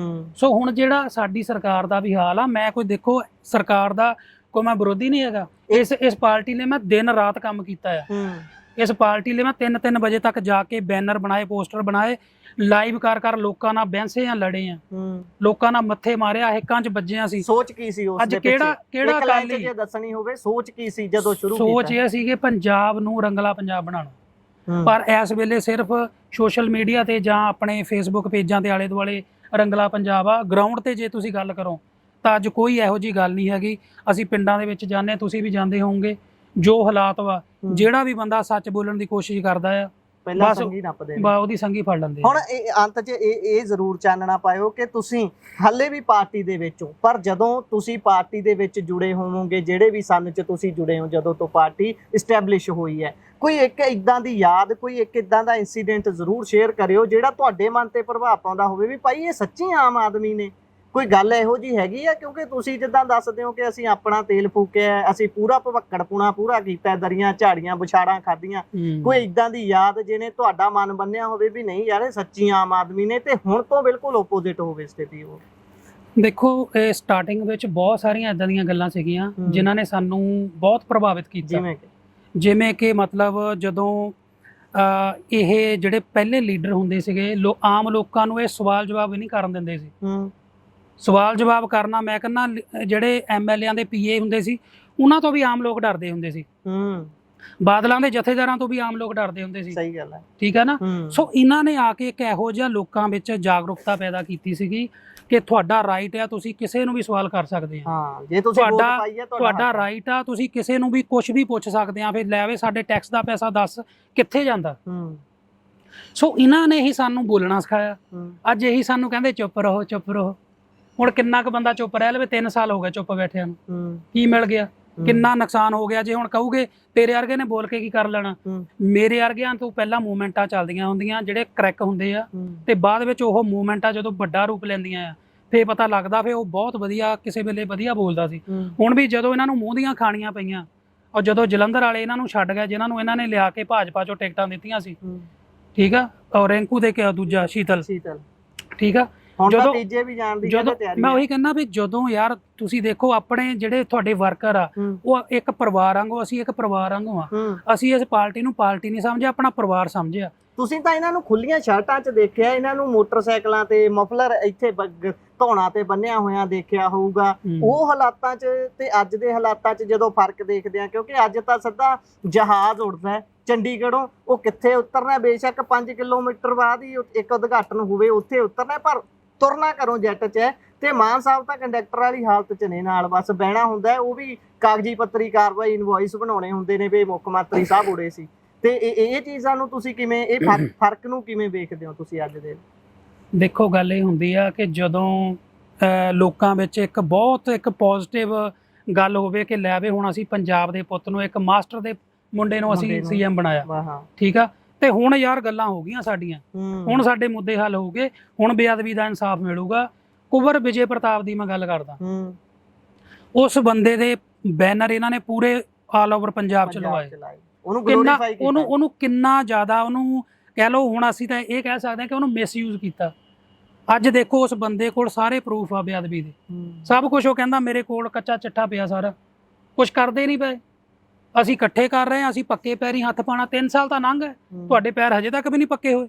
ਸੋ ਹੁਣ ਜਿਹੜਾ ਸਾਡੀ ਸਰਕਾਰ ਦਾ ਵੀ ਹਾਲ ਆ, ਮੈਂ ਕੋਈ ਦੇਖੋ ਸਰਕਾਰ ਦਾ ਕੋਈ ਮੈਂ ਵਿਰੋਧੀ ਨਹੀਂ ਹੈਗਾ। ਇਸ ਪਾਰਟੀ ਨੇ ਮੈਂ ਦਿਨ ਰਾਤ ਕੰਮ ਕੀਤਾ ਆ। ਇਸ ਪਾਰਟੀ ਲਈ ਮੈਂ 3-3 ਵਜੇ ਤੱਕ ਜਾ ਕੇ ਬੈਨਰ ਬਣਾਏ, ਪੋਸਟਰ ਬਣਾਏ, ਲਾਈਵ ਕਰ ਲੋਕਾਂ ਨਾਲ ਬੈਂਸੇ ਆ, ਲੜੇ ਆ, ਲੋਕਾਂ ਨਾਲ ਮੱਥੇ ਮਾਰਿਆ, ਹਿੱਕਾਂ 'ਚ ਵੱਜਿਆ ਸੀ। ਸੋਚ ਕੀ ਸੀ ਉਸ ਦੇ ਪਿੱਛੇ? ਕਿਹੜਾ ਅਕਾਲੀ ਜੇ ਦੱਸਣੀ ਹੋਵੇ, ਸੋਚ ਕੀ ਸੀ ਜਦੋਂ ਸ਼ੁਰੂ ਕੀਤਾ? ਸੋਚ ਇਹ ਸੀ ਕਿ ਪੰਜਾਬ ਨੂੰ ਰੰਗਲਾ ਪੰਜਾਬ ਬਣਾਉਣਾ। ਪਰ ਇਸ ਵੇਲੇ ਸਿਰਫ ਸੋਸ਼ਲ ਮੀਡੀਆ ਤੇ ਜਾਂ ਆਪਣੇ ਫੇਸਬੁੱਕ ਪੇਜਾਂ ਦੇ ਆਲੇ ਦੁਆਲੇ ਰੰਗਲਾ ਪੰਜਾਬ ਆ। ਗਰਾਊਂਡ ਤੇ ਜੇ ਤੁਸੀਂ ਗੱਲ ਕਰੋ ਤਾਂ ਅੱਜ ਕੋਈ ਇਹੋ ਜਿਹੀ ਗੱਲ ਨਹੀਂ ਹੈਗੀ। ਅਸੀਂ ਪਿੰਡਾਂ ਦੇ ਵਿੱਚ ਜਾਂਦੇ, ਤੁਸੀਂ ਵੀ ਜਾਂਦੇ ਹੋਵੋਗੇ, ਜੋ ਹਾਲਾਤ ਵਾ, ਜਿਹੜਾ ਵੀ ਬੰਦਾ ਸੱਚ ਬੋਲਣ ਦੀ ਕੋਸ਼ਿਸ਼ ਕਰਦਾ ਆ, ਪਹਿਲਾਂ ਸੰਗੀ ਨੱਪਦੇ ਨੇ, ਉਹਦੀ ਸੰਗੀ ਫੜ ਲੈਂਦੇ। ਹੁਣ ਅੰਤ 'ਚ ਇਹ ਜ਼ਰੂਰ ਚਾਨਣਾ ਪਾਇਓ ਕਿ ਤੁਸੀਂ ਹਾਲੇ ਵੀ ਪਾਰਟੀ ਦੇ ਵਿੱਚ ਹੋ, ਪਰ ਜਦੋਂ ਤੁਸੀਂ ਪਾਰਟੀ ਦੇ ਵਿੱਚ ਜੁੜੇ ਹੋਵੋਗੇ, ਜਿਹੜੇ ਵੀ ਸੰਨ 'ਚ ਤੁਸੀਂ ਜੁੜੇ ਹੋ, ਜਦੋਂ ਤੋਂ ਪਾਰਟੀ ਇਸਟੈਬਲਿਸ਼ ਹੋਈ ਹੈ, ਕੋਈ ਇੱਕ ਇਦਾਂ ਦੀ ਯਾਦ, ਕੋਈ ਇੱਕ ਇਦਾਂ ਦਾ ਇਨਸੀਡੈਂਟ ਜ਼ਰੂਰ ਸ਼ੇਅਰ ਕਰਿਓ ਜਿਹੜਾ ਤੁਹਾਡੇ ਮਨ ਤੇ ਪ੍ਰਭਾਵ ਪਾਉਂਦਾ ਹੋਵੇ ਵੀ ਭਾਈ ਇਹ ਸੱਚੀ ਆਮ ਆਦਮੀ ਨੇ। ਕੋਈ ਗੱਲ ਇਹੋ ਜੀ ਹੈਗੀ ਆ? ਕਿਉਂਕਿ ਤੁਸੀਂ ਜਿੱਦਾਂ ਦੱਸਦੇ ਹੋ ਕਿ ਅਸੀਂ ਆਪਣਾ ਤੇਲ ਫੂਕਿਆ, ਅਸੀਂ ਪੂਰਾ ਭਵੱਕੜਪੁਣਾ ਪੂਰਾ ਕੀਤਾ, ਦਰੀਆਂ ਝਾੜੀਆਂ ਵਿਛਾੜਾਂ ਖਾਧੀਆਂ, ਕੋਈ ਇਦਾਂ ਦੀ ਯਾਦ ਜਿਹਨੇ ਤੁਹਾਡਾ ਮਨ ਬੰਨਿਆ ਹੋਵੇ ਵੀ ਨਹੀਂ ਯਾਰ ਇਹ ਸੱਚੀ ਆਮ ਆਦਮੀ ਨੇ, ਤੇ ਹੁਣ ਤੋਂ ਬਿਲਕੁਲ ਓਪੋਜ਼ਿਟ ਹੋਵੇ ਸਥਿਤੀ? ਉਹ ਦੇਖੋ, ਇਹ ਸਟਾਰਟਿੰਗ ਵਿੱਚ ਬਹੁਤ ਸਾਰੀਆਂ ਇਦਾਂ ਦੀਆਂ ਗੱਲਾਂ ਸੀਗੀਆਂ ਜਿਨ੍ਹਾਂ ਨੇ ਸਾਨੂੰ ਬਹੁਤ ਪ੍ਰਭਾਵਿਤ ਕੀਤਾ। ਜਿਵੇਂ ਕਿ ਮਤਲਬ ਜਦੋਂ ਇਹ ਜਿਹੜੇ ਪਹਿਲੇ ਲੀਡਰ ਹੁੰਦੇ ਸੀਗੇ, ਆਮ ਲੋਕਾਂ ਨੂੰ ਇਹ ਸਵਾਲ ਜਵਾਬ ਵੀ ਨਹੀਂ ਕਰਨ ਦਿੰਦੇ ਸੀ। ਸਵਾਲ ਜਵਾਬ ਕਰਨਾ, ਮੈਂ ਕਹਿੰਦਾ ਜਿਹੜੇ MLAਆਂ ਦੇ PA ਹੁੰਦੇ ਸੀ ਉਹਨਾਂ ਤੋਂ ਵੀ ਆਮ ਲੋਕ ਡਰਦੇ ਹੁੰਦੇ ਸੀ। ਬਾਦਲਾਂ ਦੇ ਜਥੇਦਾਰਾਂ ਤੋਂ ਵੀ ਆਮ ਲੋਕ ਡਰਦੇ ਹੁੰਦੇ ਸੀ। ਸਹੀ ਗੱਲ ਹੈ। ਠੀਕ ਹੈ ਨਾ। ਸੋ ਇਹਨਾਂ ਨੇ ਆ ਕੇ ਇੱਕ ਇਹੋ ਜਿਹਾ ਲੋਕਾਂ ਵਿੱਚ ਜਾਗਰੂਕਤਾ ਪੈਦਾ ਕੀਤੀ ਸੀਗੀ ਕਿ ਤੁਹਾਡਾ ਰਾਈਟ ਆ, ਤੁਸੀਂ ਕਿਸੇ ਨੂੰ ਵੀ ਸਵਾਲ ਕਰ ਸਕਦੇ ਆ। ਜੇ ਤੁਸੀਂ ਵੋਟ ਪਾਈ ਹੈ, ਤੁਹਾਡਾ ਰਾਈਟ ਆ, ਤੁਸੀਂ ਕਿਸੇ ਨੂੰ ਵੀ ਕੁਝ ਵੀ ਪੁੱਛ ਸਕਦੇ ਆ। ਫਿਰ ਲੈ ਵੇ ਸਾਡੇ ਟੈਕਸ ਦਾ ਪੈਸਾ ਦੱਸ ਕਿੱਥੇ ਜਾਂਦਾ। ਸੋ ਇਹਨਾਂ ਨੇ ਹੀ ਸਾਨੂੰ ਬੋਲਣਾ ਸਿਖਾਇਆ। ਅੱਜ ਇਹੀ ਸਾਨੂੰ ਕਹਿੰਦੇ ਚੁੱਪ ਰਹੋ, ਚੁੱਪ ਰਹੋ। ਹੁਣ ਕਿੰਨਾ ਕੁ ਬੰਦਾ ਚੁੱਪ ਰਹਿ ਲਵੇ? 3 ਸਾਲ ਹੋ ਗਏ ਚੁੱਪ ਬੈਠਿਆਂ ਨੂੰ। ਕੀ ਮਿਲ ਗਿਆ? ਕਿੰਨਾ ਨੁਕਸਾਨ ਹੋ ਗਿਆ। ਜੇ ਹੁਣ ਕਹੂਗੇ ਤੇਰੇ ਵਰਗੇ ਨੇ ਬੋਲ ਕੇ ਕੀ ਕਰ ਲੈਣਾ, ਮੇਰੇ ਵਰਗਿਆਂ ਤੋਂ ਪਹਿਲਾਂ ਮੂਵਮੈਂਟਾਂ ਚੱਲਦੀਆਂ ਹੁੰਦੀਆਂ ਜਿਹੜੇ ਕਰੈਕ ਹੁੰਦੇ ਆ, ਤੇ ਬਾਅਦ ਵਿੱਚ ਉਹ ਮੂਵਮੈਂਟਾਂ ਜਦੋਂ ਵੱਡਾ ਰੂਪ ਲੈਂਦੀਆਂ ਆ ਫੇਰ ਪਤਾ ਲੱਗਦਾ ਫੇ ਉਹ ਬਹੁਤ ਵਧੀਆ ਕਿਸੇ ਵੇਲੇ ਵਧੀਆ ਬੋਲਦਾ ਸੀ। ਹੁਣ ਵੀ ਜਦੋਂ ਇਹਨਾਂ ਨੂੰ ਮੂੰਹ ਦੀਆਂ ਖਾਣੀਆਂ ਪਈਆਂ, ਔਰ ਜਦੋਂ ਜਲੰਧਰ ਵਾਲੇ ਇਹਨਾਂ ਨੂੰ ਛੱਡ ਗਏ ਜਿਨ੍ਹਾਂ ਨੂੰ ਇਹਨਾਂ ਨੇ ਲਿਆ ਕੇ ਭਾਜਪਾ ਚੋਂ ਟਿਕਟਾਂ ਦਿੱਤੀਆਂ ਸੀ, ਠੀਕ ਆ, ਔਰ ਰਿੰਕੂ ਦੇ ਦੂਜਾ ਸ਼ੀਤਲ, ਠੀਕ ਆ, ਜਦੋਂ ਮੈਂ ਉਹੀ ਕਹਿੰਦਾ ਵੀ ਜਦੋਂ ਯਾਰ ਤੁਸੀਂ ਦੇਖੋ ਆਪਣੇ ਜਿਹੜੇ ਤੁਹਾਡੇ ਵਰਕਰ ਆ ਉਹ ਇੱਕ ਪਰਿਵਾਰ ਵਾਂਗੂ, ਅਸੀਂ ਇੱਕ ਪਰਿਵਾਰ ਵਾਂਗੂ ਆ, ਅਸੀਂ ਇਸ ਪਾਰਟੀ ਨੂੰ ਪਾਰਟੀ ਨਹੀਂ ਸਮਝਿਆ, ਆਪਣਾ ਪਰਿਵਾਰ ਸਮਝਿਆ। ਤੁਸੀਂ ਤਾਂ ਇਹਨਾਂ ਨੂੰ ਖੁੱਲੀਆਂ ਸ਼ਰਟਾਂ 'ਚ ਦੇਖਿਆ, ਇਹਨਾਂ ਨੂੰ ਮੋਟਰਸਾਈਕਲਾਂ ਤੇ ਮਫਲਰ ਇੱਥੇ ਧੌਣਾ ਤੇ ਬੰਨਿਆ ਹੋਇਆ ਦੇਖਿਆ ਹੋਊਗਾ। ਉਹ ਹਾਲਾਤਾਂ 'ਚ ਤੇ ਅੱਜ ਦੇ ਹਾਲਾਤਾਂ 'ਚ ਜਦੋਂ ਫਰਕ ਦੇਖਦੇ ਆ, ਕਿਉਂਕਿ ਅੱਜ ਤਾਂ ਸਿੱਧਾ ਜਹਾਜ਼ ਉੱਡਦਾ ਚੰਡੀਗੜ੍ਹੋਂ, ਉਹ ਕਿੱਥੇ ਉਤਰਨਾ, ਬੇਸ਼ੱਕ 5 ਕਿਲੋਮੀਟਰ ਬਾਅਦ ਹੀ ਇੱਕ ਉਦਘਾਟਨ ਹੋਵੇ ਉੱਥੇ ਉਤਰਨਾ, ਪਰ ਤੁਰਨਾ ਘਰੋਂ ਜੈਟ 'ਚ ਹੈ। ਤੇ ਮਾਨ ਸਾਹਿਬ ਤਾਂ ਕੰਡਕਟਰ ਵਾਲੀ ਹਾਲਤ 'ਚ ਨੇ, ਨਾਲ ਬਸ ਬਹਿਣਾ ਹੁੰਦਾ, ਉਹ ਵੀ ਕਾਗਜ਼ੀ ਪੱਤਰੀ ਕਾਰਵਾਈ ਇਨਵੋਇਸ ਬਣਾਉਣੇ ਹੁੰਦੇ ਨੇ ਵੀ ਮੁੱਖ ਮੰਤਰੀ ਸਾਹਿਬ ਉੜੇ ਸੀ। ਤੇ ਇਹ ਚੀਜ਼ਾਂ ਨੂੰ ਤੁਸੀਂ ਕਿਵੇਂ, ਇਹ ਫਰਕ ਨੂੰ ਕਿਵੇਂ ਵੇਖਦੇ ਹੋ ਤੁਸੀਂ ਅੱਜ ਦੇ? ਦੇਖੋ ਗੱਲ ਇਹ ਹੁੰਦੀ ਆ ਕਿ ਜਦੋਂ ਲੋਕਾਂ ਵਿੱਚ ਇੱਕ ਪੋਜ਼ਿਟਿਵ ਗੱਲ ਹੋਵੇ ਕਿ ਲੈ ਵੇ ਹੁਣ ਅਸੀਂ ਪੰਜਾਬ ਦੇ ਪੁੱਤ ਨੂੰ, ਇੱਕ ਮਾਸਟਰ ਦੇ ਮੁੰਡੇ ਨੂੰ ਅਸੀਂ ਸੀਐਮ ਬਣਾਇਆ, ਠੀਕ ਆ, ਤੇ ਹੁਣ ਯਾਰ ਗੱਲਾਂ ਹੋ ਗਈਆਂ ਸਾਡੀਆਂ, ਹੁਣ ਸਾਡੇ ਮੁੱਦੇ ਹੱਲ ਹੋ ਗਏ, ਹੁਣ ਬੇਅਦਬੀ ਦਾ ਇਨਸਾਫ ਮਿਲੂਗਾ। ਕੁੰਵਰ ਵਿਜੇ ਪ੍ਰਤਾਪ ਦੀ ਮੈਂ ਗੱਲ ਕਰਦਾ, ਉਸ ਬੰਦੇ ਦੇ ਬੈਨਰ ਇਹਨਾਂ ਨੇ ਪੂਰੇ ਆਲ ਓਵਰ ਪੰਜਾਬ ਚ ਲਵਾਏ, ਉਹਨੂੰ ਕਿੰਨਾ ਜ਼ਿਆਦਾ ਉਹਨੂੰ ਕਹਿ ਲਓ, ਹੁਣ ਅਸੀਂ ਤਾਂ ਇਹ ਕਹਿ ਸਕਦੇ ਹਾਂ ਕਿ ਉਹਨੂੰ ਮਿਸਯੂਜ਼ ਕੀਤਾ। ਅੱਜ ਦੇਖੋ ਉਸ ਬੰਦੇ ਕੋਲ ਸਾਰੇ ਪ੍ਰੂਫ ਆ ਬੇਅਦਬੀ ਦੇ, ਸਭ ਕੁਝ, ਉਹ ਕਹਿੰਦਾ ਮੇਰੇ ਕੋਲ ਕੱਚਾ ਚਿੱਠਾ ਪਿਆ, ਸਾਰਾ ਕੁਝ ਕਰਦੇ ਨਹੀਂ ਪਏ, ਅਸੀਂ ਇਕੱਠੇ ਕਰ ਰਹੇ ਹਾਂ, ਅਸੀਂ ਪੱਕੇ ਪੈਰੀ ਹੱਥ ਪਾਣਾ। 3 ਸਾਲ ਤਾਂ ਲੰਘ ਗਏ, ਤੁਹਾਡੇ ਪੈਰ ਹਜੇ ਤੱਕ ਵੀ ਨਹੀਂ ਪੱਕੇ ਹੋਏ।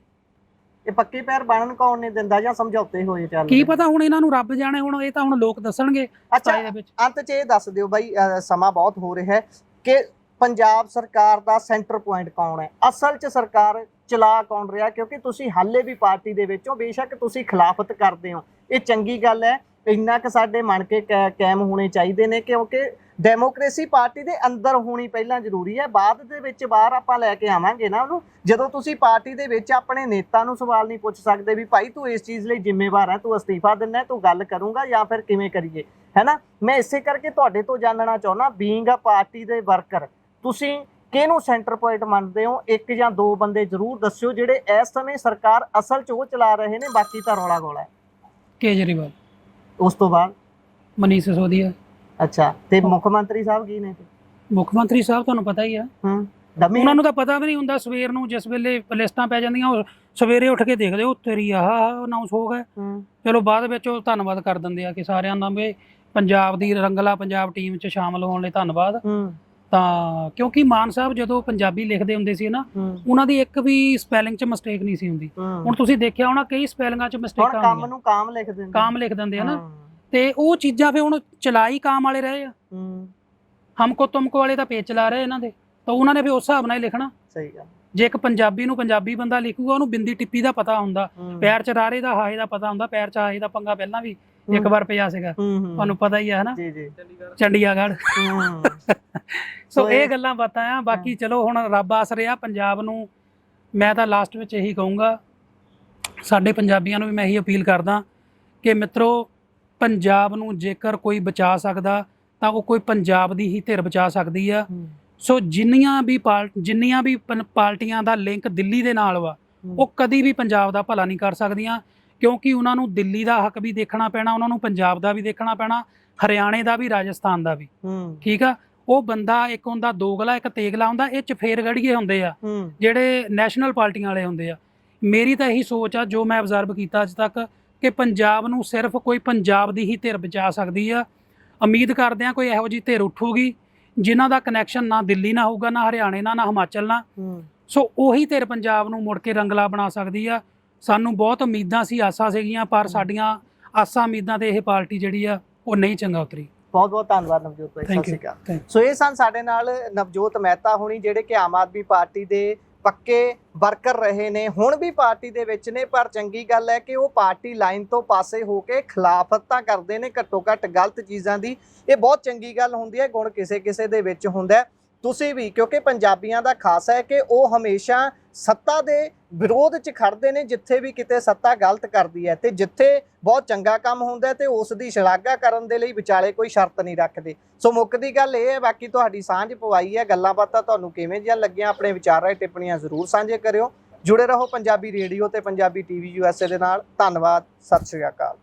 ਇਹ ਪੱਕੇ ਪੈਰ ਬਣਨ ਕੌਣ ਨਹੀਂ ਦਿੰਦਾ, ਜਾਂ ਸਮਝੌਤੇ ਹੋਏ ਚੱਲ ਕੀ ਪਤਾ, ਹੁਣ ਇਹਨਾਂ ਨੂੰ ਰੱਬ ਜਾਣੇ, ਹੁਣ ਇਹ ਤਾਂ ਹੁਣ ਲੋਕ ਦੱਸਣਗੇ। ਅੱਛਾ, ਅੰਤ 'ਚ ਇਹ ਦੱਸ ਦਿਓ ਬਾਈ, ਸਮਾਂ ਬਹੁਤ ਹੋ ਰਿਹਾ ਹੈ, ਕਿ ਪੰਜਾਬ ਸਰਕਾਰ ਦਾ ਸੈਂਟਰ ਪੁਆਇੰਟ ਕੌਣ ਹੈ, ਅਸਲ 'ਚ ਸਰਕਾਰ ਚਲਾ ਕੌਣ ਰਿਹਾ? ਕਿਉਂਕਿ ਤੁਸੀਂ ਹਾਲੇ ਵੀ ਪਾਰਟੀ ਦੇ ਵਿੱਚੋਂ, ਬੇਸ਼ੱਕ ਤੁਸੀਂ ਖਿਲਾਫਤ ਕਰਦੇ ਹੋ, ਇਹ ਚੰਗੀ ਗੱਲ ਹੈ, ਇੰਨਾ ਕਿ ਸਾਡੇ ਮਨ ਕੇ ਕਾਇਮ ਹੋਣੇ ਚਾਹੀਦੇ ਨੇ, ਕਿਉਂਕਿ ਡੈਮੋਕ੍ਰੇਸੀ ਪਾਰਟੀ ਦੇ ਅੰਦਰ ਹੋਣੀ ਪਹਿਲਾਂ ਜ਼ਰੂਰੀ ਹੈ, ਬਾਅਦ ਦੇ ਵਿੱਚ ਬਾਹਰ ਆਪਾਂ ਲੈ ਕੇ ਆਵਾਂਗੇ ਨਾ ਉਹਨੂੰ। ਜਦੋਂ ਤੁਸੀਂ ਪਾਰਟੀ ਦੇ ਵਿੱਚ ਆਪਣੇ ਨੇਤਾ ਨੂੰ ਸਵਾਲ ਨਹੀਂ ਪੁੱਛ ਸਕਦੇ ਵੀ ਭਾਈ ਤੂੰ ਇਸ ਚੀਜ਼ ਲਈ ਜ਼ਿੰਮੇਵਾਰ ਹੈ, ਤੂੰ ਅਸਤੀਫਾ ਦਿੰਦਾ, ਤੂੰ ਗੱਲ ਕਰੂੰਗਾ ਜਾਂ ਫਿਰ ਕਿਵੇਂ ਕਰੀਏ, ਹੈ ਨਾ। ਮੈਂ ਇਸੇ ਕਰਕੇ ਤੁਹਾਡੇ ਤੋਂ ਜਾਣਨਾ ਚਾਹੁੰਦਾ, ਬੀਇੰਗ ਅ ਪਾਰਟੀ ਦੇ ਵਰਕਰ, ਤੁਸੀਂ ਕਿਹਨੂੰ ਸੈਂਟਰ ਪੁਆਇੰਟ ਮੰਨਦੇ ਹੋ? 1 ਜਾਂ 2 ਬੰਦੇ ਜ਼ਰੂਰ ਦੱਸਿਓ ਜਿਹੜੇ ਇਸ ਸਮੇਂ ਸਰਕਾਰ ਅਸਲ 'ਚ ਉਹ ਚਲਾ ਰਹੇ ਨੇ, ਬਾਕੀ ਤਾਂ ਰੌਲਾ ਗੋਲਾ ਹੈ। ਕੇਜਰੀਵਾਲ, ਉਸ ਤੋਂ ਬਾਅਦ ਮਨੀਸ਼ ਸਿਸੋਦੀਆ। ਅੱਛਾ, ਤੇ ਮੁੱਖ ਮੰਤਰੀ ਸਾਹਿਬ ਕੀ ਨੇ? ਮੁੱਖ ਮੰਤਰੀ ਸਾਹਿਬ ਤੁਹਾਨੂੰ ਪਤਾ ਹੀ ਆ, ਉਹਨਾਂ ਨੂੰ ਤਾਂ ਪਤਾ ਵੀ ਨਹੀਂ ਹੁੰਦਾ, ਸਵੇਰ ਨੂੰ ਜਿਸ ਵੇਲੇ ਲਿਸਟਾਂ ਪੈ ਜਾਂਦੀਆਂ ਉਹ ਸਵੇਰੇ ਉੱਠ ਕੇ ਦੇਖਦੇ ਉਹ ਤੇਰੀ ਆਹ ਅਨਾਉਂਸ ਹੋ ਗਿਆ, ਚਲੋ ਬਾਅਦ ਵਿੱਚ ਉਹ ਧੰਨਵਾਦ ਕਰ ਦਿੰਦੇ ਆ ਕਿ ਸਾਰਿਆਂ ਦਾ ਵੀ ਪੰਜਾਬ ਦੀ ਰੰਗਲਾ ਪੰਜਾਬ ਟੀਮ 'ਚ ਸ਼ਾਮਲ ਹੋਣ ਲਈ ਧੰਨਵਾਦ। ਤਾਂ ਕਿਉਂਕਿ ਮਾਨ ਸਾਹਿਬ ਜਦੋਂ ਪੰਜਾਬੀ ਲਿਖਦੇ ਹੁੰਦੇ ਸੀ ਨਾ, ਉਹਨਾਂ ਦੀ ਇੱਕ ਵੀ ਸਪੈਲਿੰਗ 'ਚ ਮਿਸਟੇਕ ਨਹੀਂ ਸੀ ਹੁੰਦੀ। ਹੁਣ ਤੁਸੀਂ ਦੇਖਿਆ ਹੋਣਾ ਕਈ ਸਪੈਲਿੰਗਾਂ 'ਚ ਮਿਸਟੇਕਾਂ, ਕੰਮ ਨੂੰ ਕਾਮ ਲਿਖ ਦਿੰਦੇ ਆ ਨਾ, ਤੇ ਉਹ ਚੀਜ਼ਾਂ ਫੇ ਹੁਣ ਚਲਾਈ ਕਾਮ ਵਾਲੇ ਰਹੇ ਆ, ਹਮਕੋ ਤੁਮਕੋ ਵਾਲੇ ਤਾਂ ਪੇਜ ਚਲਾ ਰਹੇ ਇਹਨਾਂ ਦੇ, ਤਾਂ ਉਹਨਾਂ ਨੇ ਫੇ ਉਸ ਹਿਸਾਬ ਨਾਲ ਹੀ ਲਿਖਣਾ। ਸਹੀ ਗੱਲ। ਜੇ ਇੱਕ ਪੰਜਾਬੀ ਨੂੰ ਪੰਜਾਬੀ ਬੰਦਾ ਲਿਖੂਗਾ, ਉਹਨੂੰ ਬਿੰਦੀ ਟਿੱਪੀ ਦਾ ਪਤਾ ਹੁੰਦਾ, ਪੈਰ ਚ ਰਾਰੇ ਦਾ ਹਾਏ ਦਾ ਪਤਾ ਹੁੰਦਾ, ਪੈਰ ਚ ਹਾਏ ਦਾ ਪੰਗਾ ਪਹਿਲਾਂ ਵੀ ਇੱਕ ਵਾਰ ਪਿਆ ਸੀਗਾ, ਤੁਹਾਨੂੰ ਪਤਾ ਹੀ ਹੈ ਨਾ, ਚੰਡੀਗੜ੍ਹ। ਸੋ ਇਹ ਗੱਲਾਂ ਬਾਤਾਂ ਆ। ਬਾਕੀ ਚਲੋ ਹੁਣ ਰੱਬ ਆਸ ਰਿਹਾ ਪੰਜਾਬ ਨੂੰ। ਮੈਂ ਤਾਂ ਲਾਸਟ ਵਿੱਚ ਇਹੀ ਕਹੂੰਗਾ, ਸਾਡੇ ਪੰਜਾਬੀਆਂ ਨੂੰ ਵੀ ਮੈਂ ਇਹੀ ਅਪੀਲ ਕਰਦਾ ਕਿ ਮਿੱਤਰੋ, ਪੰਜਾਬ ਨੂੰ ਜੇਕਰ ਕੋਈ ਬਚਾ ਸਕਦਾ ਤਾਂ ਉਹ ਕੋਈ ਪੰਜਾਬ ਦੀ ਹੀ ਧਿਰ ਬਚਾ ਸਕਦੀ ਆ। ਸੋ ਜਿੰਨੀਆਂ ਵੀ ਪਾਰਟੀਆਂ ਦਾ ਲਿੰਕ ਦਿੱਲੀ ਦੇ ਨਾਲ ਵਾ, ਉਹ ਕਦੀ ਵੀ ਪੰਜਾਬ ਦਾ ਭਲਾ ਨਹੀਂ ਕਰ ਸਕਦੀਆਂ, ਕਿਉਂਕਿ ਉਹਨਾਂ ਨੂੰ ਦਿੱਲੀ ਦਾ ਹੱਕ ਵੀ ਦੇਖਣਾ ਪੈਣਾ, ਉਹਨਾਂ ਨੂੰ ਪੰਜਾਬ ਦਾ ਵੀ ਦੇਖਣਾ ਪੈਣਾ, ਹਰਿਆਣੇ ਦਾ ਵੀ, ਰਾਜਸਥਾਨ ਦਾ ਵੀ, ਠੀਕ ਆ। ਉਹ ਬੰਦਾ ਇੱਕ ਹੁੰਦਾ ਦੋਗਲਾ, ਇੱਕ ਤੇਗਲਾ ਹੁੰਦਾ, ਇਹ ਚਫੇਰਗੜੀਏ ਹੁੰਦੇ ਆ ਜਿਹੜੇ ਨੈਸ਼ਨਲ ਪਾਰਟੀਆਂ ਵਾਲੇ ਹੁੰਦੇ ਆ। ਮੇਰੀ ਤਾਂ ਇਹੀ ਸੋਚ ਆ, ਜੋ ਮੈਂ ਅਬਜ਼ਰਵ ਕੀਤਾ ਅੱਜ ਤੱਕ, ਕਿ ਪੰਜਾਬ ਨੂੰ ਸਿਰਫ ਕੋਈ ਪੰਜਾਬ ਦੀ ਹੀ ਧਿਰ ਬਚਾ ਸਕਦੀ ਆ। ਉਮੀਦ ਕਰਦੇ ਆ ਕੋਈ ਇਹੋ ਜਿਹੀ ਧਿਰ ਉੱਠੂਗੀ ਜਿਨ੍ਹਾਂ ਦਾ ਕਨੈਕਸ਼ਨ ਨਾ ਦਿੱਲੀ ਨਾਲ ਹੋਊਗਾ, ਨਾ ਹਰਿਆਣੇ ਨਾਲ, ਨਾ ਹਿਮਾਚਲ ਨਾਲ। ਸੋ ਉਹੀ ਧਿਰ ਪੰਜਾਬ ਨੂੰ ਮੁੜ ਕੇ ਰੰਗਲਾ ਬਣਾ ਸਕਦੀ ਆ। ਸਾਨੂੰ ਬਹੁਤ ਉਮੀਦਾਂ ਸੀ, ਆਸਾਂ ਸੀਗੀਆਂ, ਪਰ ਸਾਡੀਆਂ ਆਸਾਂ ਉਮੀਦਾਂ ਤੇ ਇਹ ਪਾਰਟੀ ਜਿਹੜੀ ਆ ਉਹ ਨਹੀਂ ਚੰਗਾ ਉਤਰੀ। ਬਹੁਤ ਬਹੁਤ ਧੰਨਵਾਦ ਨਵਜੋਤ ਭਾਈ, ਸਤਿ ਸ਼੍ਰੀ ਅਕਾਲ। ਸੋ ਇਹ ਸਨ ਸਾਡੇ ਨਾਲ ਨਵਜੋਤ ਮਹਿਤਾ ਹੋਣੀ, ਜਿਹੜੇ ਕਿ ਆਮ ਆਦਮੀ ਪਾਰਟੀ ਦੇ ਪੱਕੇ ਵਰਕਰ ਰਹੇ ਨੇ, ਹੁਣ ਵੀ ਪਾਰਟੀ ਦੇ ਵਿੱਚ ਨੇ, ਪਰ ਚੰਗੀ ਗੱਲ ਹੈ ਕਿ ਉਹ ਪਾਰਟੀ ਲਾਈਨ ਤੋਂ ਪਾਸੇ ਹੋ ਕੇ ਖਿਲਾਫਤ ਤਾਂ ਕਰਦੇ ਨੇ ਘੱਟੋ ਘੱਟ ਗਲਤ ਚੀਜ਼ਾਂ ਦੀ। ਇਹ ਬਹੁਤ ਚੰਗੀ ਗੱਲ ਹੁੰਦੀ ਹੈ, ਗੁਣ ਕਿਸੇ ਕਿਸੇ ਦੇ ਵਿੱਚ ਹੁੰਦਾ। ਤੁਸੀਂ ਵੀ, ਕਿਉਂਕਿ ਪੰਜਾਬੀਆਂ ਦਾ ਖਾਸ ਹੈ ਕਿ ਉਹ ਹਮੇਸ਼ਾ ਸੱਤਾ ਦੇ ਵਿਰੋਧ 'ਚ ਖੜਦੇ ਨੇ ਜਿੱਥੇ ਵੀ ਕਿਤੇ ਸੱਤਾ ਗਲਤ ਕਰਦੀ ਹੈ, ਤੇ ਜਿੱਥੇ ਬਹੁਤ ਚੰਗਾ ਕੰਮ ਹੁੰਦਾ ਹੈ ਤੇ ਉਸ ਦੀ ਸ਼ਲਾਘਾ ਕਰਨ ਦੇ ਲਈ ਵਿਚਾਲੇ ਕੋਈ ਸ਼ਰਤ ਨਹੀਂ ਰੱਖਦੇ। ਸੋ ਮੁੱਕਦੀ ਗੱਲ ਇਹ ਹੈ, ਬਾਕੀ ਤੁਹਾਡੀ ਸਾਂਝ ਪਵਾਈ ਹੈ, ਗੱਲਾਂ ਬਾਤਾਂ ਤੁਹਾਨੂੰ ਕਿਵੇਂ ਜਿਹੀਆਂ ਲੱਗੀਆਂ, ਆਪਣੇ ਵਿਚਾਰ ਰਾਏ ਟਿੱਪਣੀਆਂ ਜ਼ਰੂਰ ਸਾਂਝੇ ਕਰਿਓ। ਜੁੜੇ ਰਹੋ ਪੰਜਾਬੀ ਰੇਡੀਓ ਤੇ ਪੰਜਾਬੀ ਟੀਵੀ USA ਦੇ ਨਾਲ। ਧੰਨਵਾਦ, ਸਤਿ ਸ਼੍ਰੀ ਅਕਾਲ।